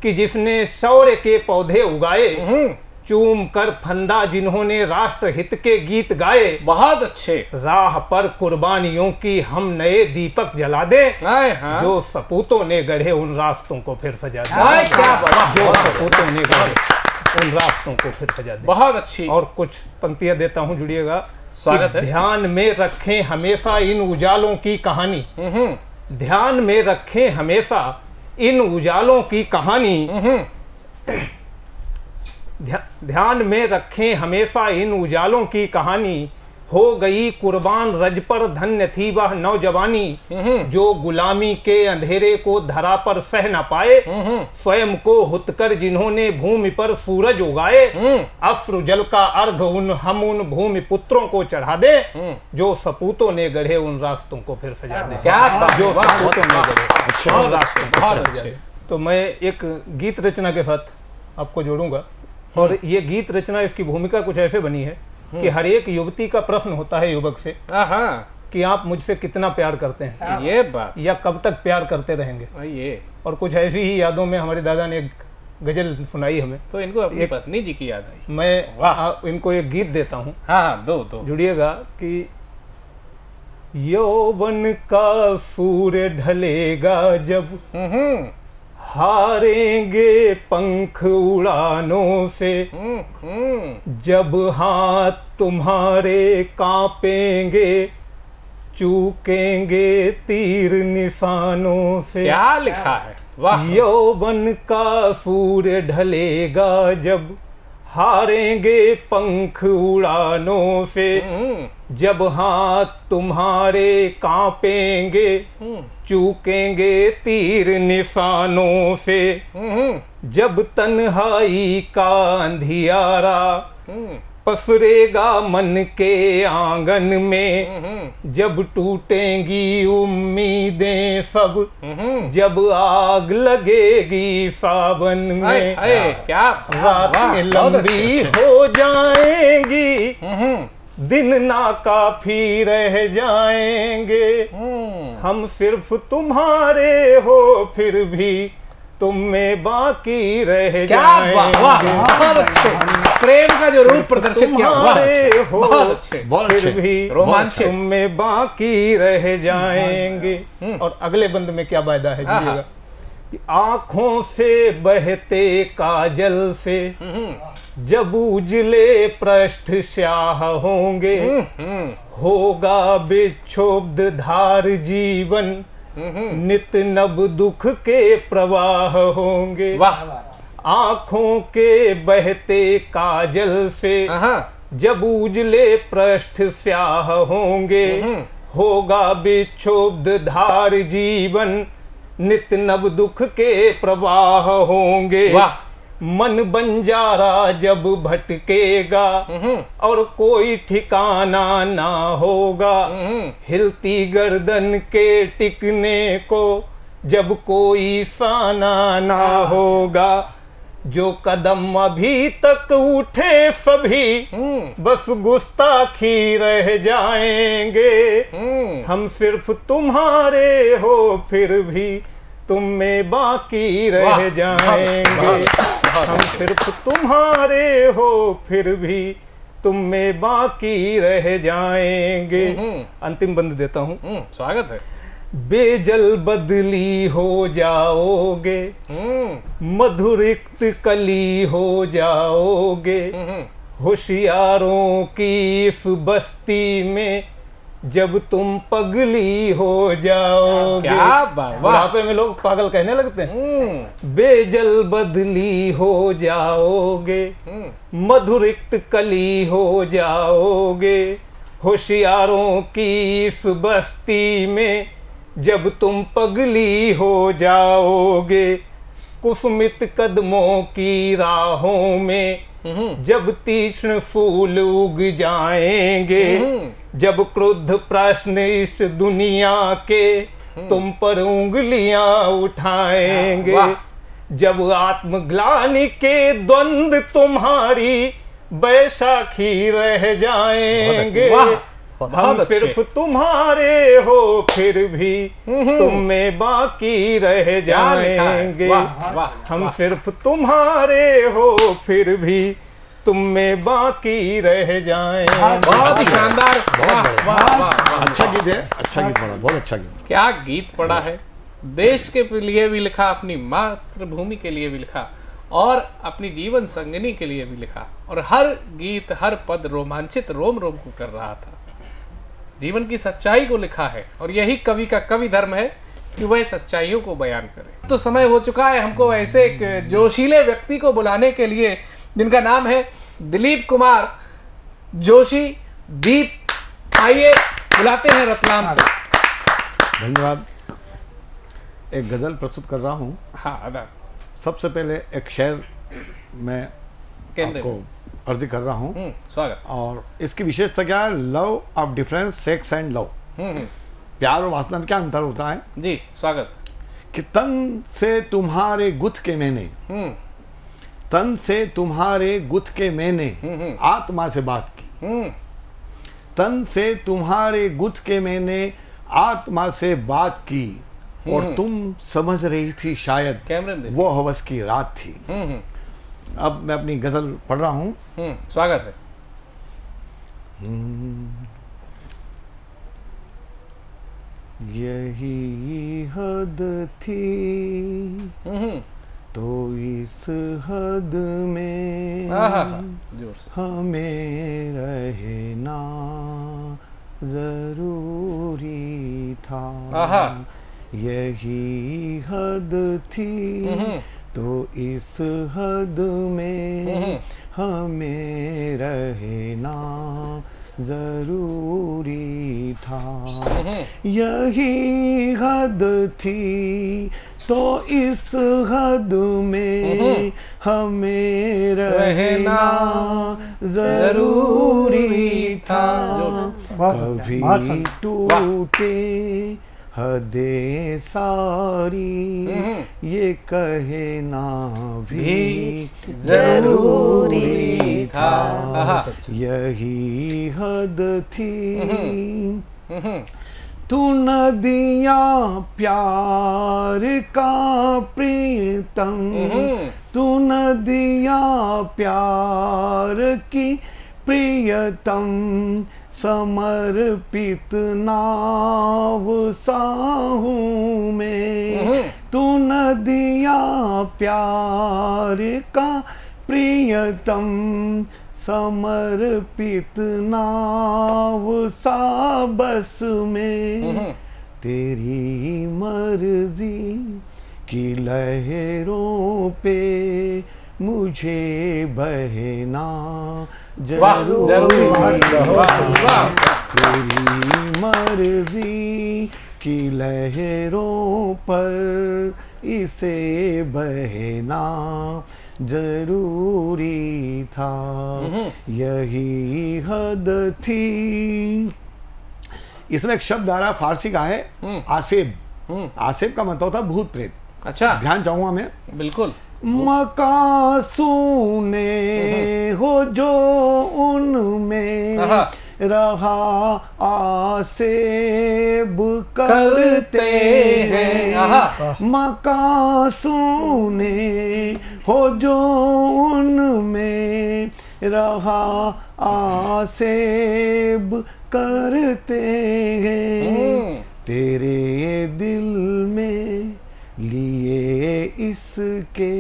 की जिसने शौर्य के पौधे उगाए। चूम कर फंदा जिन्होंने राष्ट्र हित के गीत गाए, बहुत अच्छे। राह पर कुर्बानियों की हम नए दीपक जला दे, जो सपूतों ने गढ़े उन रास्तों को फिर सजा दे। जो सपूतों ने गढ़े उन रास्तों को फिर सजा दे। बहुत अच्छी। और कुछ पंक्तियां देता हूं, जुड़िएगा। स्वागत है। ध्यान में रखें हमेशा इन उजालों की कहानी, ध्यान में रखें हमेशा इन उजालों की कहानी, ध्यान में रखें हमेशा इन उजालों की कहानी। हो गई कुर्बान रज पर, धन्य थी वह नौजवानी, जो गुलामी के अंधेरे को धरा पर सह न पाए, स्वयं को हुतकर जिन्होंने भूमि पर सूरज उगाए, अश्रु जल का अर्घ हम उन भूमि पुत्रों को चढ़ा दे, जो सपूतों ने गढ़े उन रास्तों को फिर सजा दे। जो सपूतों ने गढ़े उन रास्तों को फिर सजा दे। तो मैं एक गीत रचना के साथ आपको जोड़ूंगा, और ये गीत रचना, इसकी भूमिका कुछ ऐसे बनी है कि हर एक युवती का प्रश्न होता है युवक से कि आप मुझसे कितना प्यार करते हैं, ये बात, या कब तक प्यार करते रहेंगे। ये और कुछ ऐसी ही यादों में हमारे दादा ने एक गजल सुनाई हमें, तो इनको अपनी पत्नी जी की याद आई। मैं इनको एक गीत देता हूँ। दो जुड़िएगा कि यौवन का सूर्य ढलेगा जब, हारेंगे पंख उड़ानों से, जब हाथ तुम्हारे कांपेंगे, चूकेंगे तीर निशानों से। क्या लिखा है, वाह। यौवन का सूर्य ढलेगा जब, हारेंगे पंख उड़ानों से, जब हाथ तुम्हारे कांपेंगे, चूकेंगे तीर निशानों से, जब तन्हाई का अंधियारा पसरेगा मन के आंगन में, जब टूटेंगी उम्मीदें सब, जब आग लगेगी सावन में, क्या रातें लंबी हो जाएंगी, दिन ना काफी रह जाएंगे, हम सिर्फ तुम्हारे हो फिर भी तुम में बाकी रह जाएंगे। बहुत अच्छे, प्रेम का जो रूप प्रदर्शित किया, बहुत अच्छे, फिर भी रोमांचित, तुम में बाकी रह जाएंगे। और अगले बंद में क्या वायदा है, जुड़िएगा। आंखों से बहते काजल से जब उजले पृष्ठ स्याह होंगे, होगा विक्षोभ धार जीवन, नित नब दुख के प्रवाह होंगे। आंखों के बहते काजल से जब उजले पृष्ठ स्याह होंगे, होगा विक्षोभ धार जीवन, नित नब दुख के प्रवाह होंगे। मन बंजारा जब भटकेगा और कोई ठिकाना ना होगा, हिलती गर्दन के टिकने को जब कोई साना ना होगा, जो कदम अभी तक उठे सभी बस गुस्ताखी रह जाएंगे, हम सिर्फ तुम्हारे हो फिर भी तुम में बाकी रह जाएंगे, हम सिर्फ तुम्हारे हो फिर भी तुम में बाकी रह जाएंगे। अंतिम बंद देता हूँ, स्वागत है। बेजल बदली हो जाओगे, मधुरिक्त कली हो जाओगे, होशियारों की इस बस्ती में जब तुम पगली हो जाओगे। क्या बात, बुढ़ापे में लोग पागल कहने लगते हैं। बेजल बदली हो जाओगे, मधुरिक्त कली हो जाओगे, होशियारों की इस बस्ती में जब तुम पगली हो जाओगे, कुसुमित कदमों की राहों में जब तीक्ष्ण फूल उग जाएंगे, जब क्रुद्ध प्रश्न इस दुनिया के तुम पर उंगलियां उठाएंगे, जब आत्मग्लानि के द्वंद तुम्हारी बैसाखी रह जाएंगे, हम सिर्फ तुम्हारे हो फिर भी तुम में बाकी रह जाएंगे, हम सिर्फ तुम्हारे हो फिर भी तुम में बाकी रह जाएं। बहुत ही शानदार, वाह वाह, अच्छा गीत है, अच्छा गीत पढ़ा, बहुत अच्छा गीत। क्या गीत पढ़ा है, देश के लिए भी लिखा, अपनी मातृभूमि के लिए भी लिखा और अपनी जीवन संगिनी के लिए भी लिखा, और हर गीत हर पद रोमांचित रोम रोम को कर रहा था। जीवन की सच्चाई को लिखा है और यही कवि का कवि धर्म है कि वह सच्चाइयों को बयान करे। तो समय हो चुका है हमको ऐसे एक जोशीले व्यक्ति को बुलाने के लिए जिनका नाम है दिलीप कुमार जोशी। दीप, आइए बुलाते हैं रतलाम से। धन्यवाद। एक गजल प्रस्तुत कर रहा हूँ। हाँ, अदा। सबसे पहले एक शेर मैं आपको अर्ज कर रहा हूँ। स्वागत। और इसकी विशेषता क्या है? Love of difference, sex and love. प्यार और वासना में क्या अंतर होता है? जी, स्वागत। कि तन से तुम्हारे गुथ के मैंने, तन से तुम्हारे गुथ के मैंने आत्मा से बात की। तन से तुम्हारे गुथ के मैंने आत्मा से बात की और तुम समझ रही थी शायद वो हवस की रात थी। अब मैं अपनी गजल पढ़ रहा हूँ। स्वागत है। यही हद थी तो इस हद में हमें रहना जरूरी था। यही हद थी तो इस हद में हमें रहना जरूरी था। यही हद थी तो इस हद में हमें रहना जरूरी था। कभी टूटे हदें सारी ये कहना भी जरूरी था। यही हद थी। तू नदियाँ प्यार का प्रीतम, तू नदियाँ प्यार की प्रियतम, समर्पित नाव साहू में। तू नदियाँ प्यार का प्रियतम, समर्पित नाव सा बस में। तेरी मर्जी की लहरों पे मुझे बहना जरूरी। तेरी मर्जी की लहरों पर इसे बहना जरूरी था। यही हद थी। इसमें एक शब्द आ रहा फारसी का है, आसेब। आसेब का मतलब था भूत प्रेत। अच्छा, ध्यान चाहूंगा मैं। बिल्कुल। मकासूने हो जो उनमें रहा आसेब करते हैं। मकासूने हो जो उनमें रहा आसेब करते हैं। तेरे दिल में लिए इसके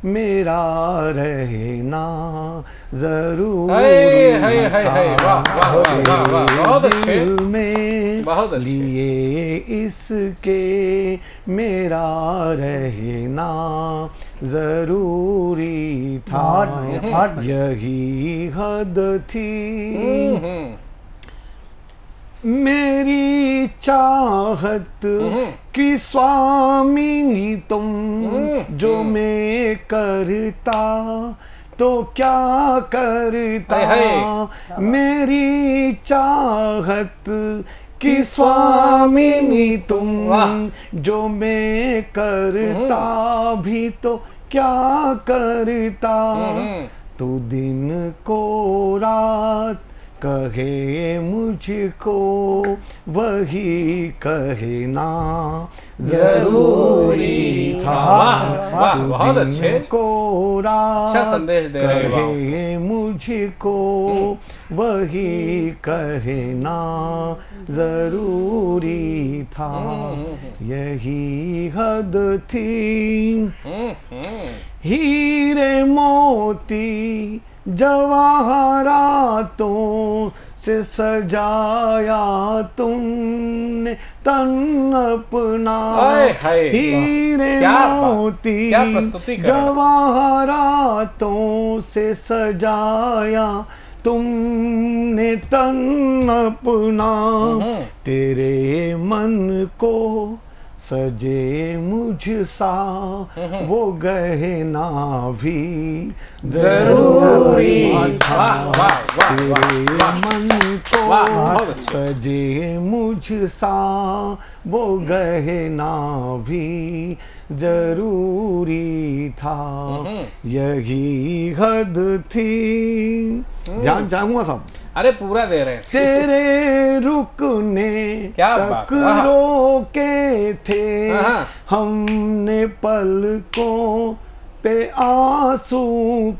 मेरा रहना जरूरी था। दिल में लिए इसके मेरा रहना जरूरी था। यही हद थी। मेरी चाहत की स्वामिनी तुम, जो मैं करता तो क्या करता। मेरी चाहत की स्वामिनी तुम, जो मैं करता भी तो क्या करता। तू दिन को रात कहे मुझको वही कहना जरूरी था। बहुत अच्छे, को अच्छा संदेश दे रहे हैं। कहे मुझको वही कहना जरूरी था, यही हद थी। हीरे मोती जवाहरातों से सजाया तुमने तन अपना। हीरे मोती जवाहरातों से सजाया तुमने तन अपना, तेरे मन को सजे मुझ सा वो गहना भी जरूरी था। तेरे मन को सजे मुझ सा वो गहना भी जरूरी था, यही हद थी। ध्यान चाहूंगा सब। अरे पूरा दे रहे हैं। तेरे रुकने तक रोके थे हमने पलकों पे आंसू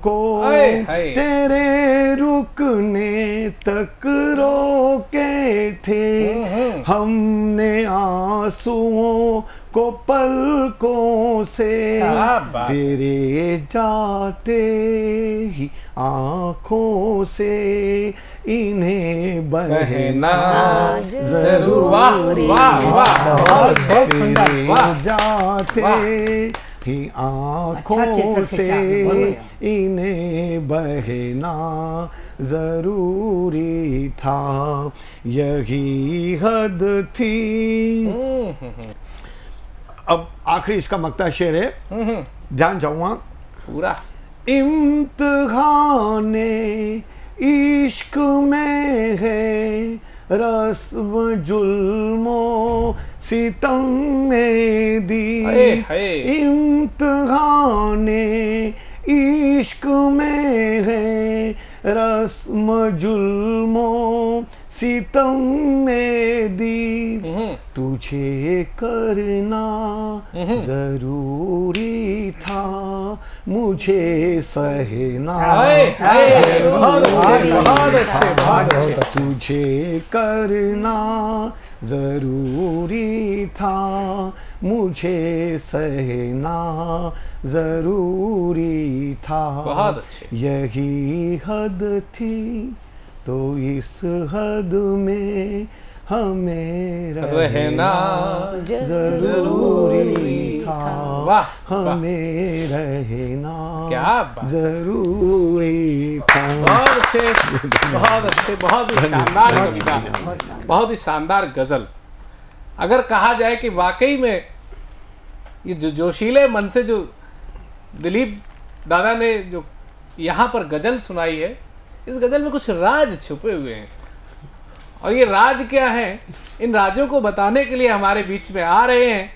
को, तेरे रुकने तक रोके थे हमने आंसुओं को पलकों से, तेरे जाते ही आँखों से इन्हें बहना जरूरी था, तेरे जाते ही आँखों से इन्हें बहना जरूरी था, यही हद थी। अब आखिरी इसका मक्ता शेर है, ध्यान जाऊंगा पूरा। इम्तिहाने इश्क में है रस्म जुल्मो सितम में दी, इम्तिहाने इश्क में है रस्म जुल्मो सितम में दी, तुझे करना जरूरी था मुझे सहना तुझे करना जरूरी था मुझे सहना जरूरी था, यही हद थी तो इस हद में हमें रहना जरूरी था, हमें रहना जरूरी था। बहुत अच्छे, बहुत अच्छे, बहुत ही शानदार कविता, बहुत ही शानदार गजल। अगर कहा जाए कि वाकई में ये जो जोशीले मन से जो दिलीप दादा ने जो यहाँ पर गजल सुनाई है, इस गजल में कुछ राज छुपे हुए हैं, और ये राज क्या है, इन राजों को बताने के लिए हमारे बीच में आ रहे हैं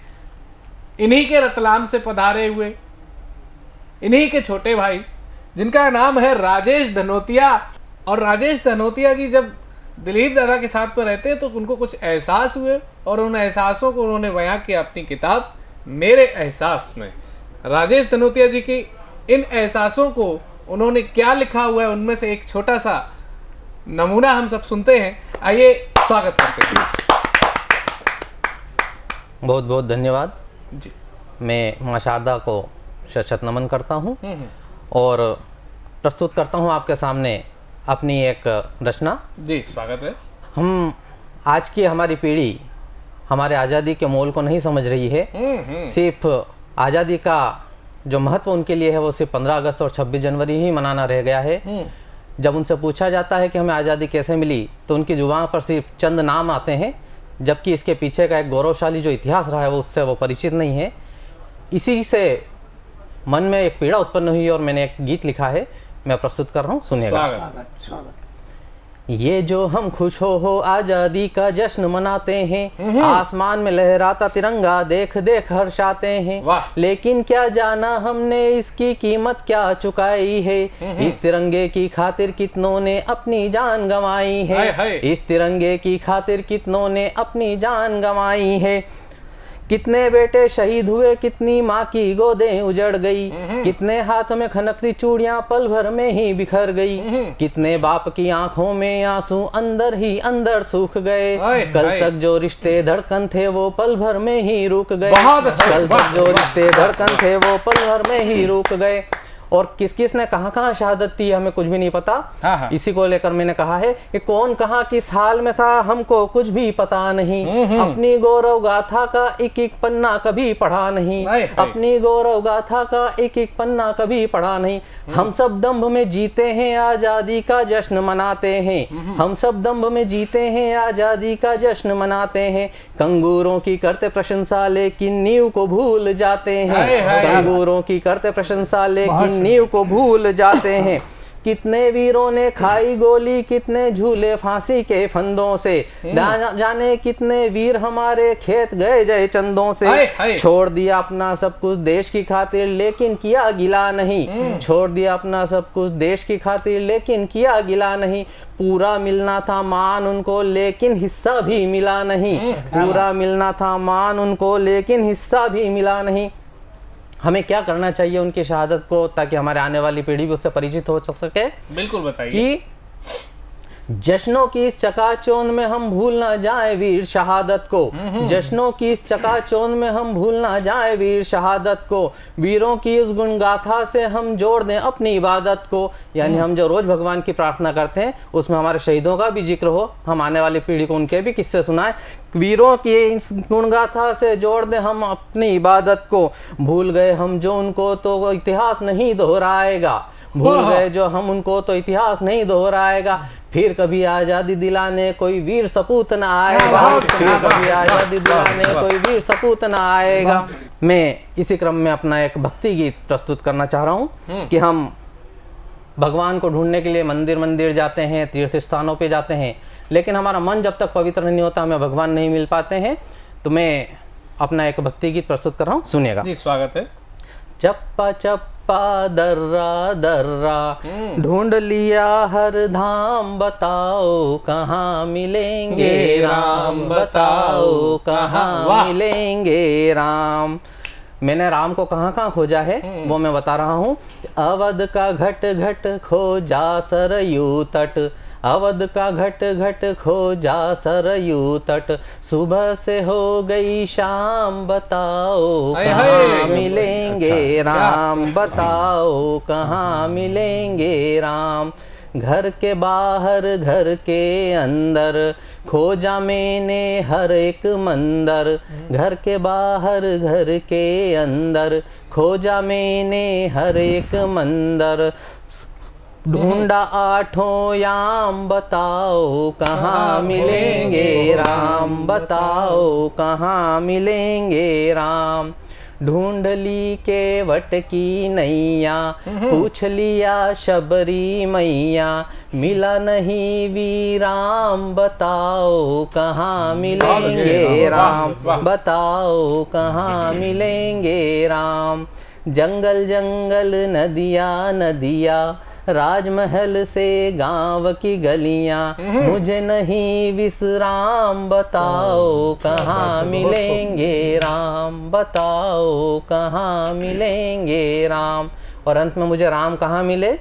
इन्हीं के रतलाम से पधारे हुए इन्हीं के छोटे भाई, जिनका नाम है राजेश धनोतिया। और राजेश धनोतिया जी जब दिलीप दादा के साथ में रहते हैं तो उनको कुछ एहसास हुए, और उन एहसासों को उन्होंने बयां किया अपनी किताब मेरे एहसास में। राजेश धनोतिया जी की इन एहसासों को उन्होंने क्या लिखा हुआ है, उनमें से एक छोटा सा नमूना हम सब सुनते हैं। आइए स्वागत करते हैं। बहुत बहुत धन्यवाद जी। मैं मां शारदा को शत नमन करता हूं और प्रस्तुत करता हूं आपके सामने अपनी एक रचना। जी स्वागत है। हम आज की हमारी पीढ़ी हमारे आज़ादी के मोल को नहीं समझ रही है। सिर्फ आज़ादी का जो महत्व उनके लिए है वो सिर्फ 15 अगस्त और 26 जनवरी ही मनाना रह गया है। जब उनसे पूछा जाता है कि हमें आज़ादी कैसे मिली तो उनकी जुबान पर सिर्फ चंद नाम आते हैं, जबकि इसके पीछे का एक गौरवशाली जो इतिहास रहा है वो उससे वो परिचित नहीं है। इसी से मन में एक पीड़ा उत्पन्न हुई और मैंने एक गीत लिखा है, मैं प्रस्तुत कर रहा हूँ, सुनिएगा। ये जो हम खुश हो आजादी का जश्न मनाते हैं, आसमान में लहराता तिरंगा देख देख हर्षाते हैं, लेकिन क्या जाना हमने इसकी कीमत क्या चुकाई है। इस तिरंगे की खातिर कितनों ने अपनी जान गंवाई है, इस तिरंगे की खातिर कितनों ने अपनी जान गंवाई है। कितने बेटे शहीद हुए, कितनी माँ की गोदें उजड़ गई, कितने हाथ में खनकती चूड़ियां पल भर में ही बिखर गई, कितने बाप की आंखों में आंसू अंदर ही अंदर सूख गए। कल तक जो रिश्ते धड़कन थे वो पल भर में ही रुक गए, कल तक जो रिश्ते धड़कन थे वो पल भर में ही रुक गए। और किस किस ने कहाँ कहाँ शहादत दी हमें कुछ भी नहीं पता। इसी को लेकर मैंने कहा है कि कौन कहाँ किस हाल में था हमको कुछ भी पता नहीं, अपनी गौरव गाथा का एक एक पन्ना कभी पढ़ा नहीं, अपनी गौरव गाथा का एक एक पन्ना कभी पढ़ा नहीं। हम सब दंभ में जीते हैं, आजादी का जश्न मनाते हैं, हम सब दंभ में जीते हैं, आजादी का जश्न मनाते हैं। कंगूरों की करते प्रशंसा लेकिन नींव को भूल जाते हैं, कंगूरों की करते प्रशंसा लेकिन नींव को भूल जाते हैं। कितने वीरों ने खाई गोली, कितने झूले फांसी के फंदों से, जाने कितने वीर हमारे खेत गए जय चंदों से। छोड़ दिया अपना सब कुछ देश की खातिर लेकिन किया गिला नहीं, छोड़ दिया अपना सब कुछ देश की खातिर लेकिन किया गिला नहीं। पूरा मिलना था मान उनको लेकिन हिस्सा भी मिला नहीं, पूरा मिलना था मान उनको लेकिन हिस्सा भी मिला नहीं। हमें क्या करना चाहिए उनकी शहादत को, ताकि हमारे आने वाली पीढ़ी भी उससे परिचित हो सके? बिल्कुल बताइए। कि जश्नों की इस चकाचौंध में हम भूल ना जाए वीर शहादत को, जश्नों की इस चकाचौंध में हम भूल ना जाए वीर शहादत को। वीरों की इस गुणगाथा से हम जोड़ दें अपनी इबादत को, यानी हम जो रोज भगवान की प्रार्थना करते हैं उसमें हमारे शहीदों का भी जिक्र हो, हम आने वाली पीढ़ी को उनके भी किस्से सुनाएं। वीरों की इस गुणगाथा से जोड़ दें हम अपनी इबादत को। भूल गए हम जो उनको तो इतिहास नहीं दोहराएगा, भूल गए जो हम उनको तो इतिहास नहीं दोहराएगा। फिर कभी आजादी दिलाने कोई वीर सपूत न आएगा, फिर कभी आजादी दिलाने कोई वीर सपूत न आएगा। मैं इसी क्रम में अपना एक भक्ति गीत प्रस्तुत करना चाह रहा हूँ कि हम भगवान को ढूंढने के लिए मंदिर मंदिर जाते हैं, तीर्थ स्थानों पे जाते हैं, लेकिन हमारा मन जब तक पवित्र नहीं होता हमें भगवान नहीं मिल पाते हैं। तो मैं अपना एक भक्ति गीत प्रस्तुत कर रहा हूँ, सुनिएगा। जी स्वागत है। चप्पा चप्पा दर्रा दर्रा ढूंढ लिया हर धाम, बताओ कहाँ मिलेंगे राम, बताओ कहाँ मिलेंगे राम। मैंने राम को कहाँ कहाँ खोजा है वो मैं बता रहा हूँ। अवध का घट घट खोजा सरयू तट, अवध का घट घट खोजा सरयू तट, सुबह से हो गई शाम, बताओ कहाँ मिलेंगे राम, बताओ कहाँ मिलेंगे राम। घर के बाहर घर के अंदर खोजा मैंने हर एक मंदिर, घर के बाहर घर के अंदर खोजा मैंने हर एक मंदिर। ढूंढा आठों याम, बताओ कहाँ मिलेंगे राम, बताओ कहाँ मिलेंगे राम। ढूंढ ली केवट की नैया, पूछ लिया शबरी मैया, मिला नहीं वीराम, बताओ कहाँ मिलेंगे राम, बताओ कहाँ मिलेंगे राम। जंगल जंगल नदिया नदिया, राजमहल से गांव की गलियां, मुझे नहीं विश्राम, बताओ कहाँ मिलेंगे राम, बताओ कहाँ मिलेंगे राम। और अंत में मुझे राम कहाँ मिले?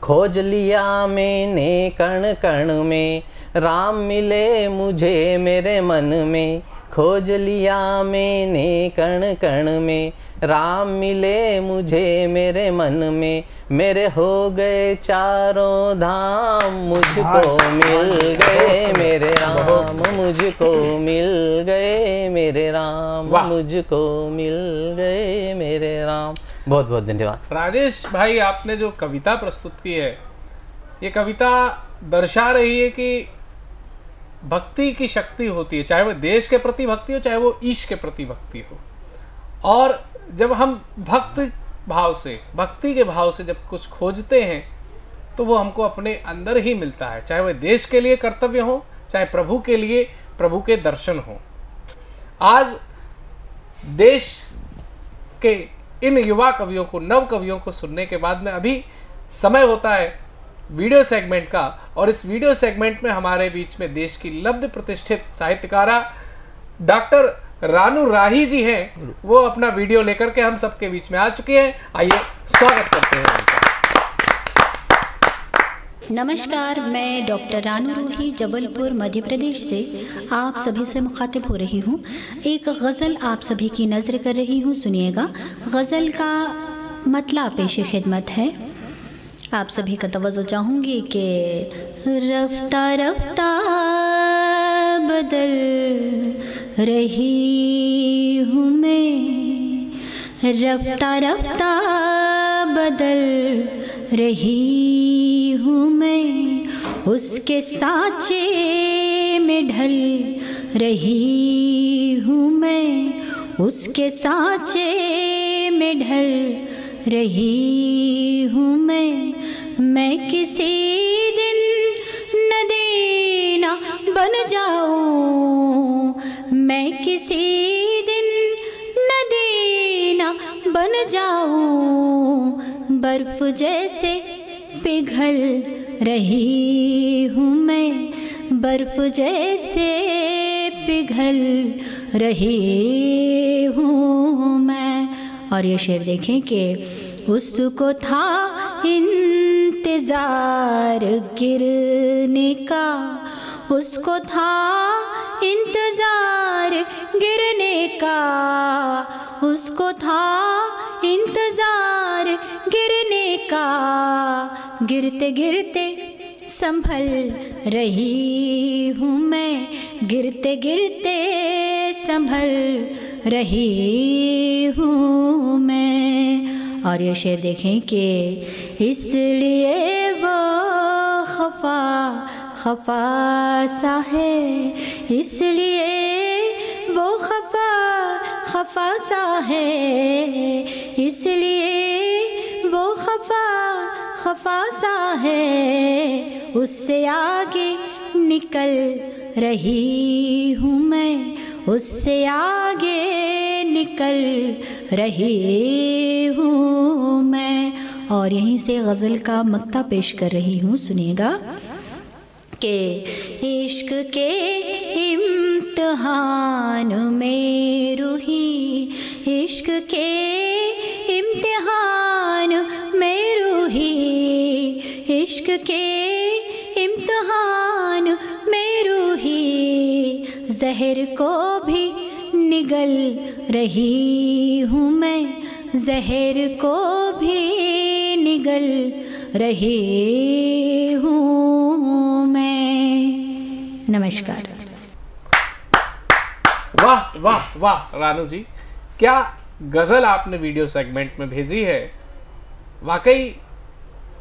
खोज लिया मैंने कण कण में, राम मिले मुझे मेरे मन में। खोज लिया मैंने कण कण में, राम मिले मुझे मेरे मन में। मेरे हो गए चारों धाम, मुझको मिल गए मेरे राम, मुझको मिल गए मेरे राम, मुझको मिल गए मेरे राम। बहुत बहुत धन्यवाद। राजेश भाई, आपने जो कविता प्रस्तुत की है, ये कविता दर्शा रही है कि भक्ति की शक्ति होती है, चाहे वो देश के प्रति भक्ति हो, चाहे वो ईश के प्रति भक्ति हो। और जब हम भक्ति के भाव से जब कुछ खोजते हैं तो वो हमको अपने अंदर ही मिलता है, चाहे वह देश के लिए कर्तव्य हो, चाहे प्रभु के लिए प्रभु के दर्शन हो। आज देश के इन युवा कवियों को, नव कवियों को सुनने के बाद में अभी समय होता है वीडियो सेगमेंट का, और इस वीडियो सेगमेंट में हमारे बीच में देश की लब्ध प्रतिष्ठित साहित्यकारा डॉक्टर रानू राही जी हैं। वो अपना वीडियो लेकर के हम सबके बीच में आ चुके हैं। आइए स्वागत करते हैं उनका। नमस्कार, मैं डॉक्टर रानू राही जबलपुर मध्य प्रदेश से आप सभी से मुखातिब हो रही हूँ। एक गज़ल आप सभी की नज़र कर रही हूँ, सुनिएगा। गज़ल का मतला पेश खिदमत है, आप सभी का तवज्जो चाहूँगी कि रफ्ता रफ्ता बदल रही हूँ मैं, रफ्ता रफ्ता बदल रही हूँ मैं, उसके साँचे में ढल रही हूँ मैं, उसके साँचे में ढल रही हूँ मैं किसी दिन नदीना बन जाऊँ, मैं किसी दिन नदीना बन जाऊँ, बर्फ जैसे पिघल रही हूँ मैं, बर्फ जैसे पिघल रही हूँ मैं। और ये शेर देखें कि उसको था इंतज़ार गिरने का, उसको था इंतज़ार गिरने का, उसको था इंतज़ार गिरने का, गिरते गिरते संभल रही हूँ मैं, गिरते गिरते संभल रही हूँ मैं। और ये शेर देखें कि इसलिए वो खफा खफा सा है, इसलिए वो खफा खफा सा है, इसलिए वो खफा खफा सा है, उससे आगे निकल रही हूँ मैं, उससे आगे निकल रही हूँ मैं। और यहीं से गज़ल का मक्ता पेश कर रही हूँ, सुनिएगा कि इश्क के इम्तिहान में रूही, इश्क के इम्तिहान में रूही, इश्क के इम्तिहान में रूही, ज़हर को भी निगल रही हूँ मैं, ज़हर को भी निगल रही हूँ मैं। नमस्कार। वाह वाह वाह रानू जी, क्या गज़ल आपने वीडियो सेगमेंट में भेजी है। वाकई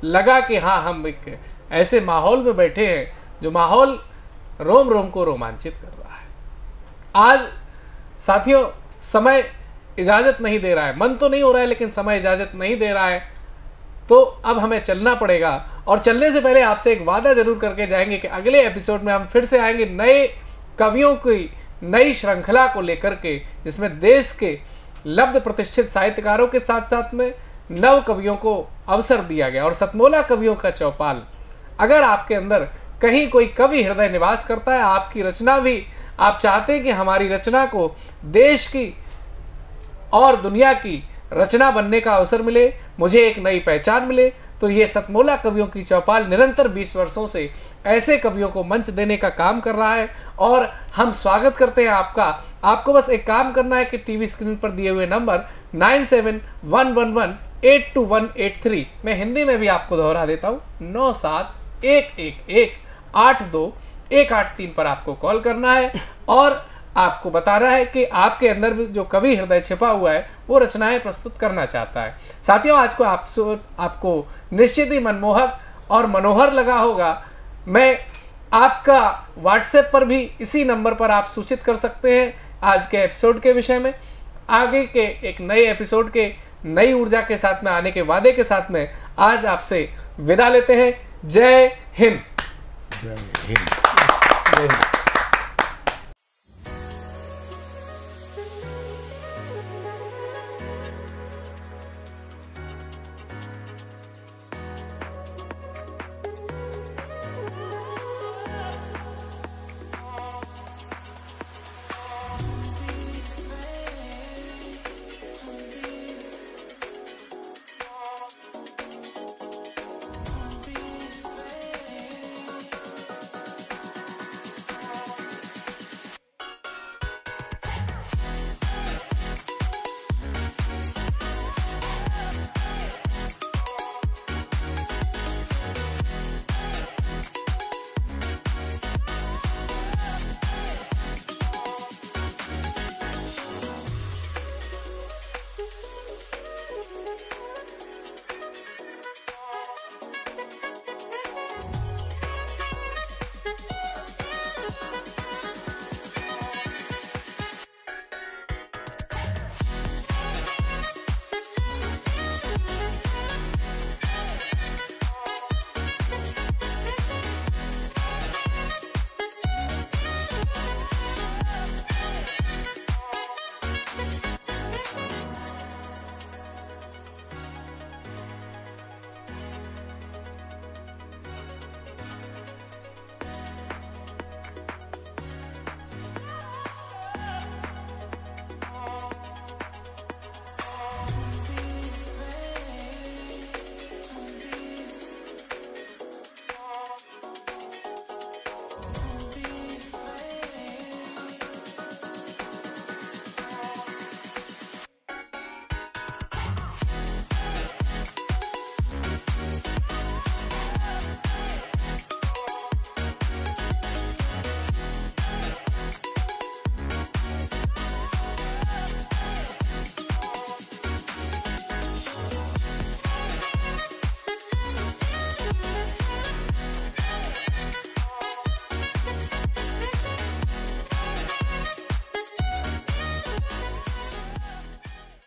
लगा कि हाँ, हम एक ऐसे माहौल में बैठे हैं जो माहौल रोम रोम को रोमांचित कर रहा है। आज साथियों, समय इजाज़त नहीं दे रहा है, मन तो नहीं हो रहा है लेकिन समय इजाज़त नहीं दे रहा है, तो अब हमें चलना पड़ेगा। और चलने से पहले आपसे एक वादा जरूर करके जाएंगे कि अगले एपिसोड में हम फिर से आएंगे नए कवियों की नई श्रृंखला को लेकर के, जिसमें देश के लब्ध प्रतिष्ठित साहित्यकारों के साथ साथ में नव कवियों को अवसर दिया गया। और सतमोला कवियों का चौपाल, अगर आपके अंदर कहीं कोई कवि हृदय निवास करता है, आपकी रचना भी, आप चाहते हैं कि हमारी रचना को देश की और दुनिया की रचना बनने का अवसर मिले, मुझे एक नई पहचान मिले, तो ये सतमोला कवियों की चौपाल निरंतर 20 वर्षों से ऐसे कवियों को मंच देने का काम कर रहा है। और हम स्वागत करते हैं आपका। आपको बस एक काम करना है कि टीवी स्क्रीन पर दिए हुए नंबर 9711182183, मैं हिंदी में भी आपको दोहरा देता हूँ, 9711182183 पर आपको कॉल करना है और आपको बताना है कि आपके अंदर जो कवि हृदय छिपा हुआ है वो रचनाएं प्रस्तुत करना चाहता है। साथियों, आज को आपको निश्चित ही मनमोहक और मनोहर लगा होगा। मैं आपका व्हाट्सएप पर भी इसी नंबर पर आप सूचित कर सकते हैं आज के एपिसोड के विषय में। आगे के एक नए एपिसोड के नई ऊर्जा के साथ में आने के वादे के साथ में आज आपसे विदा लेते हैं। जय हिंद। जय हिंद। जय हिंद।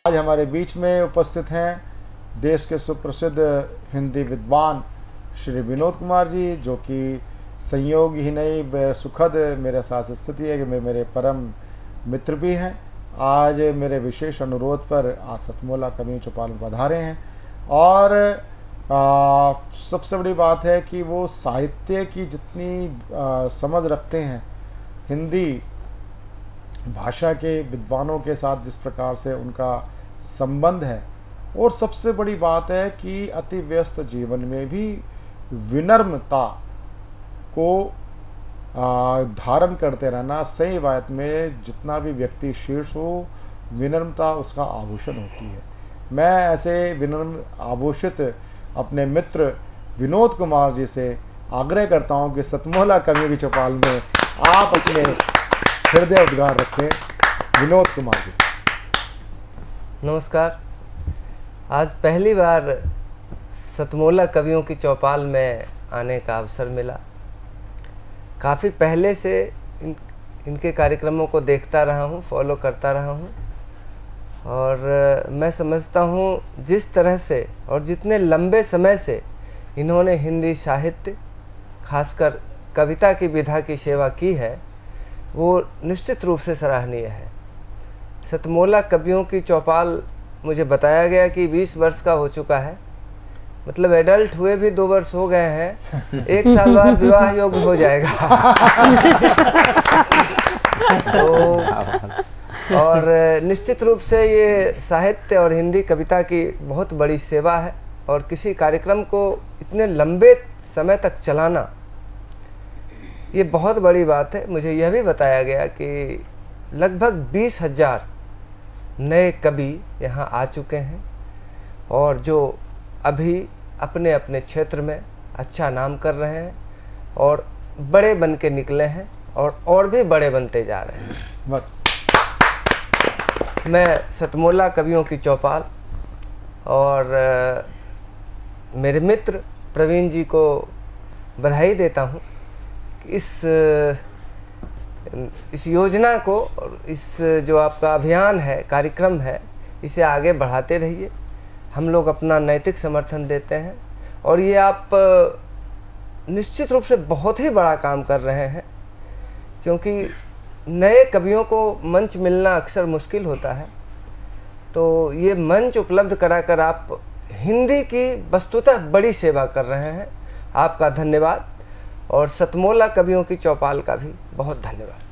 आज हमारे बीच में उपस्थित हैं देश के सुप्रसिद्ध हिंदी विद्वान श्री विनोद कुमार जी, जो कि संयोग ही नहीं सुखद मेरे साथ स्थिति है कि मेरे परम मित्र भी हैं। आज मेरे विशेष अनुरोध पर आज सतमोला कवियों चौपाल में पधारे हैं और सबसे बड़ी बात है कि वो साहित्य की जितनी समझ रखते हैं, हिंदी भाषा के विद्वानों के साथ जिस प्रकार से उनका संबंध है, और सबसे बड़ी बात है कि अति व्यस्त जीवन में भी विनम्रता को धारण करते रहना। सही बात में जितना भी व्यक्ति शीर्ष हो, विनम्रता उसका आभूषण होती है। मैं ऐसे विनम्र आभूषित अपने मित्र विनोद कुमार जी से आग्रह करता हूं कि सतमोला कवियों की चौपाल में आप अपने हृदय उद्गार रखें। विनोद कुमार जी नमस्कार। आज पहली बार सतमोला कवियों की चौपाल में आने का अवसर मिला। काफ़ी पहले से इनके कार्यक्रमों को देखता रहा हूँ, फॉलो करता रहा हूँ, और मैं समझता हूँ जिस तरह से और जितने लंबे समय से इन्होंने हिंदी साहित्य, खासकर कविता की विधा की सेवा की है, वो निश्चित रूप से सराहनीय है। सतमोला कवियों की चौपाल मुझे बताया गया कि 20 वर्ष का हो चुका है, मतलब एडल्ट हुए भी 2 वर्ष हो गए हैं, 1 साल बाद विवाह योग्य हो जाएगा। तो और निश्चित रूप से ये साहित्य और हिंदी कविता की बहुत बड़ी सेवा है, और किसी कार्यक्रम को इतने लंबे समय तक चलाना ये बहुत बड़ी बात है। मुझे यह भी बताया गया कि लगभग 20,000 नए कवि यहाँ आ चुके हैं, और जो अभी अपने अपने क्षेत्र में अच्छा नाम कर रहे हैं और बड़े बन के निकले हैं, और भी बड़े बनते जा रहे हैं। मैं सतमोला कवियों की चौपाल और मेरे मित्र प्रवीण जी को बधाई देता हूँ कि इस योजना को और इस जो आपका अभियान है, कार्यक्रम है, इसे आगे बढ़ाते रहिए। हम लोग अपना नैतिक समर्थन देते हैं, और ये आप निश्चित रूप से बहुत ही बड़ा काम कर रहे हैं, क्योंकि नए कवियों को मंच मिलना अक्सर मुश्किल होता है। तो ये मंच उपलब्ध कराकर आप हिंदी की वस्तुतः बड़ी सेवा कर रहे हैं। आपका धन्यवाद, और सतमोला कवियों की चौपाल का भी बहुत धन्यवाद।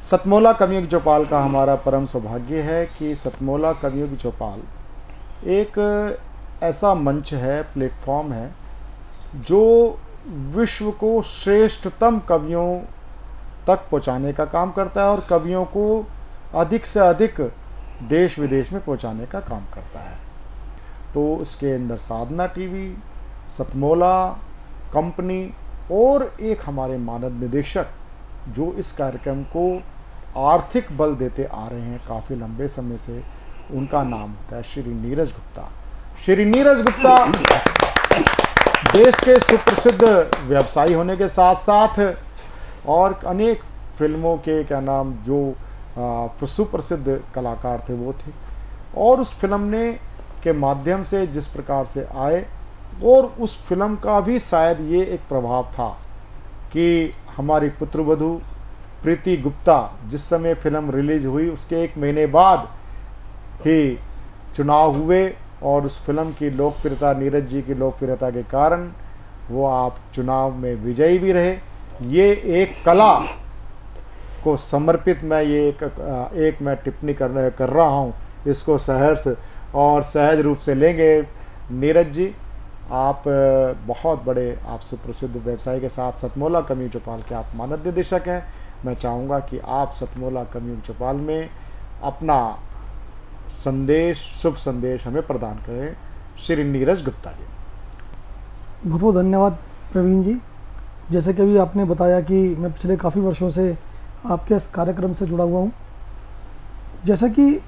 सतमोला कवियों की चौपाल का हमारा परम सौभाग्य है कि सतमोला कवियों की चौपाल एक ऐसा मंच है, प्लेटफॉर्म है, जो विश्व को श्रेष्ठतम कवियों तक पहुंचाने का काम करता है और कवियों को अधिक से अधिक देश विदेश में पहुंचाने का काम करता है। तो इसके अंदर साधना टीवी, सतमोला कंपनी और एक हमारे मानद निदेशक जो इस कार्यक्रम को आर्थिक बल देते आ रहे हैं काफ़ी लंबे समय से, उनका नाम होता है श्री नीरज गुप्ता। श्री नीरज गुप्ता देश के सुप्रसिद्ध व्यवसायी होने के साथ साथ और अनेक फिल्मों के नाम जो सुप्रसिद्ध कलाकार थे वो थे, और उस फिल्म ने के माध्यम से जिस प्रकार से आए, और उस फिल्म का भी शायद ये एक प्रभाव था कि हमारी पुत्रवधू प्रीति गुप्ता जिस समय फिल्म रिलीज हुई उसके 1 महीने बाद ही चुनाव हुए, और उस फिल्म की लोकप्रियता, नीरज जी की लोकप्रियता के कारण वो आप चुनाव में विजयी भी रहे। ये एक कला को समर्पित मैं ये एक मैं टिप्पणी कर रहा हूँ, इसको सहर्ष और सहज रूप से लेंगे। नीरज जी, आप बहुत बड़े, आप सुप्रसिद्ध व्यवसायी के साथ सतमोला कवियों की चौपाल के आप मानद निदेशक हैं। मैं चाहूँगा कि आप सतमोला कवियों की चौपाल में अपना संदेश, शुभ संदेश हमें प्रदान करें। श्री नीरज गुप्ता जी। बहुत बहुत धन्यवाद प्रवीण जी। जैसे कि अभी आपने बताया कि मैं पिछले काफ़ी वर्षों से आपके इस कार्यक्रम से जुड़ा हुआ हूँ। जैसा कि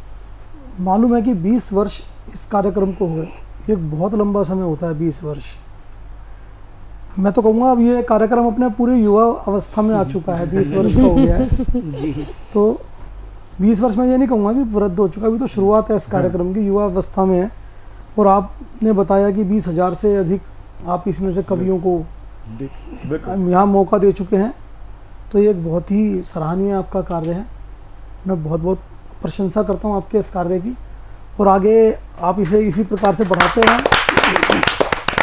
मालूम है कि 20 वर्ष इस कार्यक्रम को हुए, एक बहुत लंबा समय होता है 20 वर्ष। मैं तो कहूँगा अब ये कार्यक्रम अपने पूरी युवा अवस्था में आ चुका है, 20 वर्ष का हो गया है जी। तो 20 वर्ष में ये नहीं कहूँगा कि वृद्ध हो चुका, अभी तो शुरुआत है इस कार्यक्रम की, युवा अवस्था में है। और आपने बताया कि 20,000 से अधिक आप इसमें से कवियों को यहाँ मौका दे चुके हैं, तो ये एक बहुत ही सराहनीय आपका कार्य है। मैं बहुत बहुत प्रशंसा करता हूँ आपके इस कार्य की, और आगे आप इसे इसी प्रकार से बढ़ाते रहें।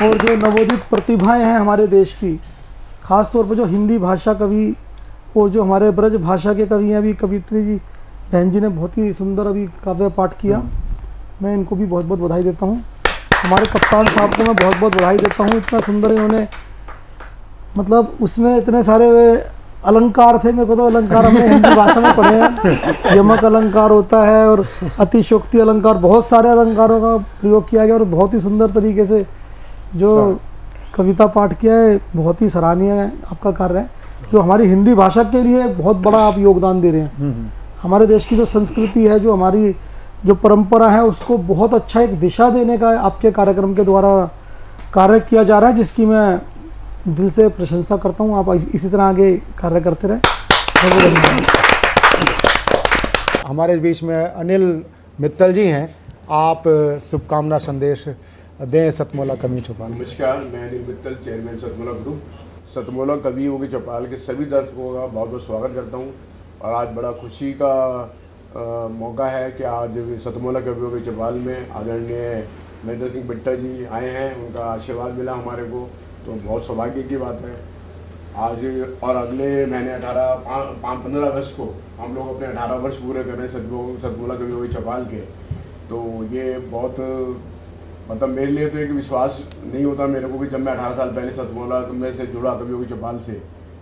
और जो नवोदित प्रतिभाएं हैं हमारे देश की, ख़ास तौर पर जो हिंदी भाषा कवि और जो हमारे ब्रज भाषा के कवि हैं, अभी कवित्री जी बहन जी ने बहुत ही सुंदर अभी काव्य पाठ किया, मैं इनको भी बहुत बहुत बधाई देता हूँ। हमारे कप्तान साहब को मैं बहुत बहुत बधाई देता हूँ, इतना सुंदर इन्होंने, मतलब उसमें इतने सारे अलंकार थे, मेरे को तो अलंकार हमने हिंदी भाषा में पढ़े हैं, यमक अलंकार होता है और अतिशोक्ति अलंकार, बहुत सारे अलंकारों का प्रयोग किया गया और बहुत ही सुंदर तरीके से जो कविता पाठ किया है, बहुत ही सराहनीय आपका कार्य है, जो हमारी हिंदी भाषा के लिए बहुत बड़ा आप योगदान दे रहे हैं। हमारे देश की जो संस्कृति है, जो हमारी जो परंपरा है, उसको बहुत अच्छा एक दिशा देने का आपके कार्यक्रम के द्वारा कार्य किया जा रहा है, जिसकी मैं दिल से प्रशंसा करता हूँ। आप इसी तरह आगे कार्य करते रहें। हमारे बीच में अनिल मित्तल जी हैं, आप शुभकामना संदेश दें सतमोला कवियों की चौपाल। नमस्कार, मैं अनिल मित्तल, चेयरमैन सतमोला ग्रुप। सतमोला कवियों की चौपाल के सभी दर्शकों का बहुत बहुत स्वागत करता हूँ। और आज बड़ा खुशी का मौका है कि आज सतमोला कवियों की चौपाल में आदरणीय महेंद्र सिंह बिट्टा जी आए हैं, उनका आशीर्वाद मिला हमारे को, तो बहुत सौभाग्य की बात है। आज और अगले महीने 15 अगस्त को हम लोग अपने 18 वर्ष पूरे कर रहे हैं सतमोला कवियों की चौपाल के। तो ये बहुत, मतलब मेरे लिए तो एक विश्वास नहीं होता मेरे को कि जब मैं 18 साल पहले सतमोला में से जुड़ा कवियों की चौपाल से,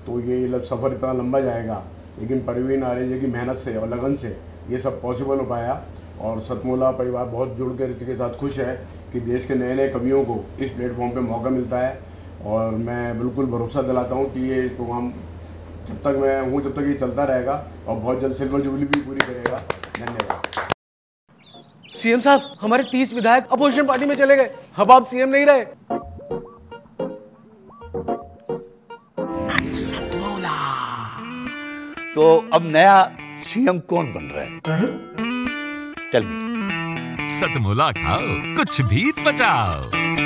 तो ये सफ़र इतना लंबा जाएगा, लेकिन परवीन आर्य जी की मेहनत से और लगन से ये सब पॉसिबल हो पाया। और सतमोला परिवार बहुत जुड़ कर इसके साथ खुश है कि देश के नए नए कवियों को इस प्लेटफॉर्म पे मौका मिलता है। और मैं बिल्कुल भरोसा दिलाता हूँ कि ये प्रोग्राम जब तक मैं हूँ तब तक ये चलता रहेगा और बहुत जल्द सिल्वर जुबली भी पूरी करेगा। धन्यवाद। सीएम साहब, हमारे 30 विधायक अपोजिशन पार्टी में चले गए, अब आप सीएम नहीं रहे। सतमोला। तो अब नया सीएम कौन बन रहा है? चल सतमोला खाओ, कुछ भी पचाओ।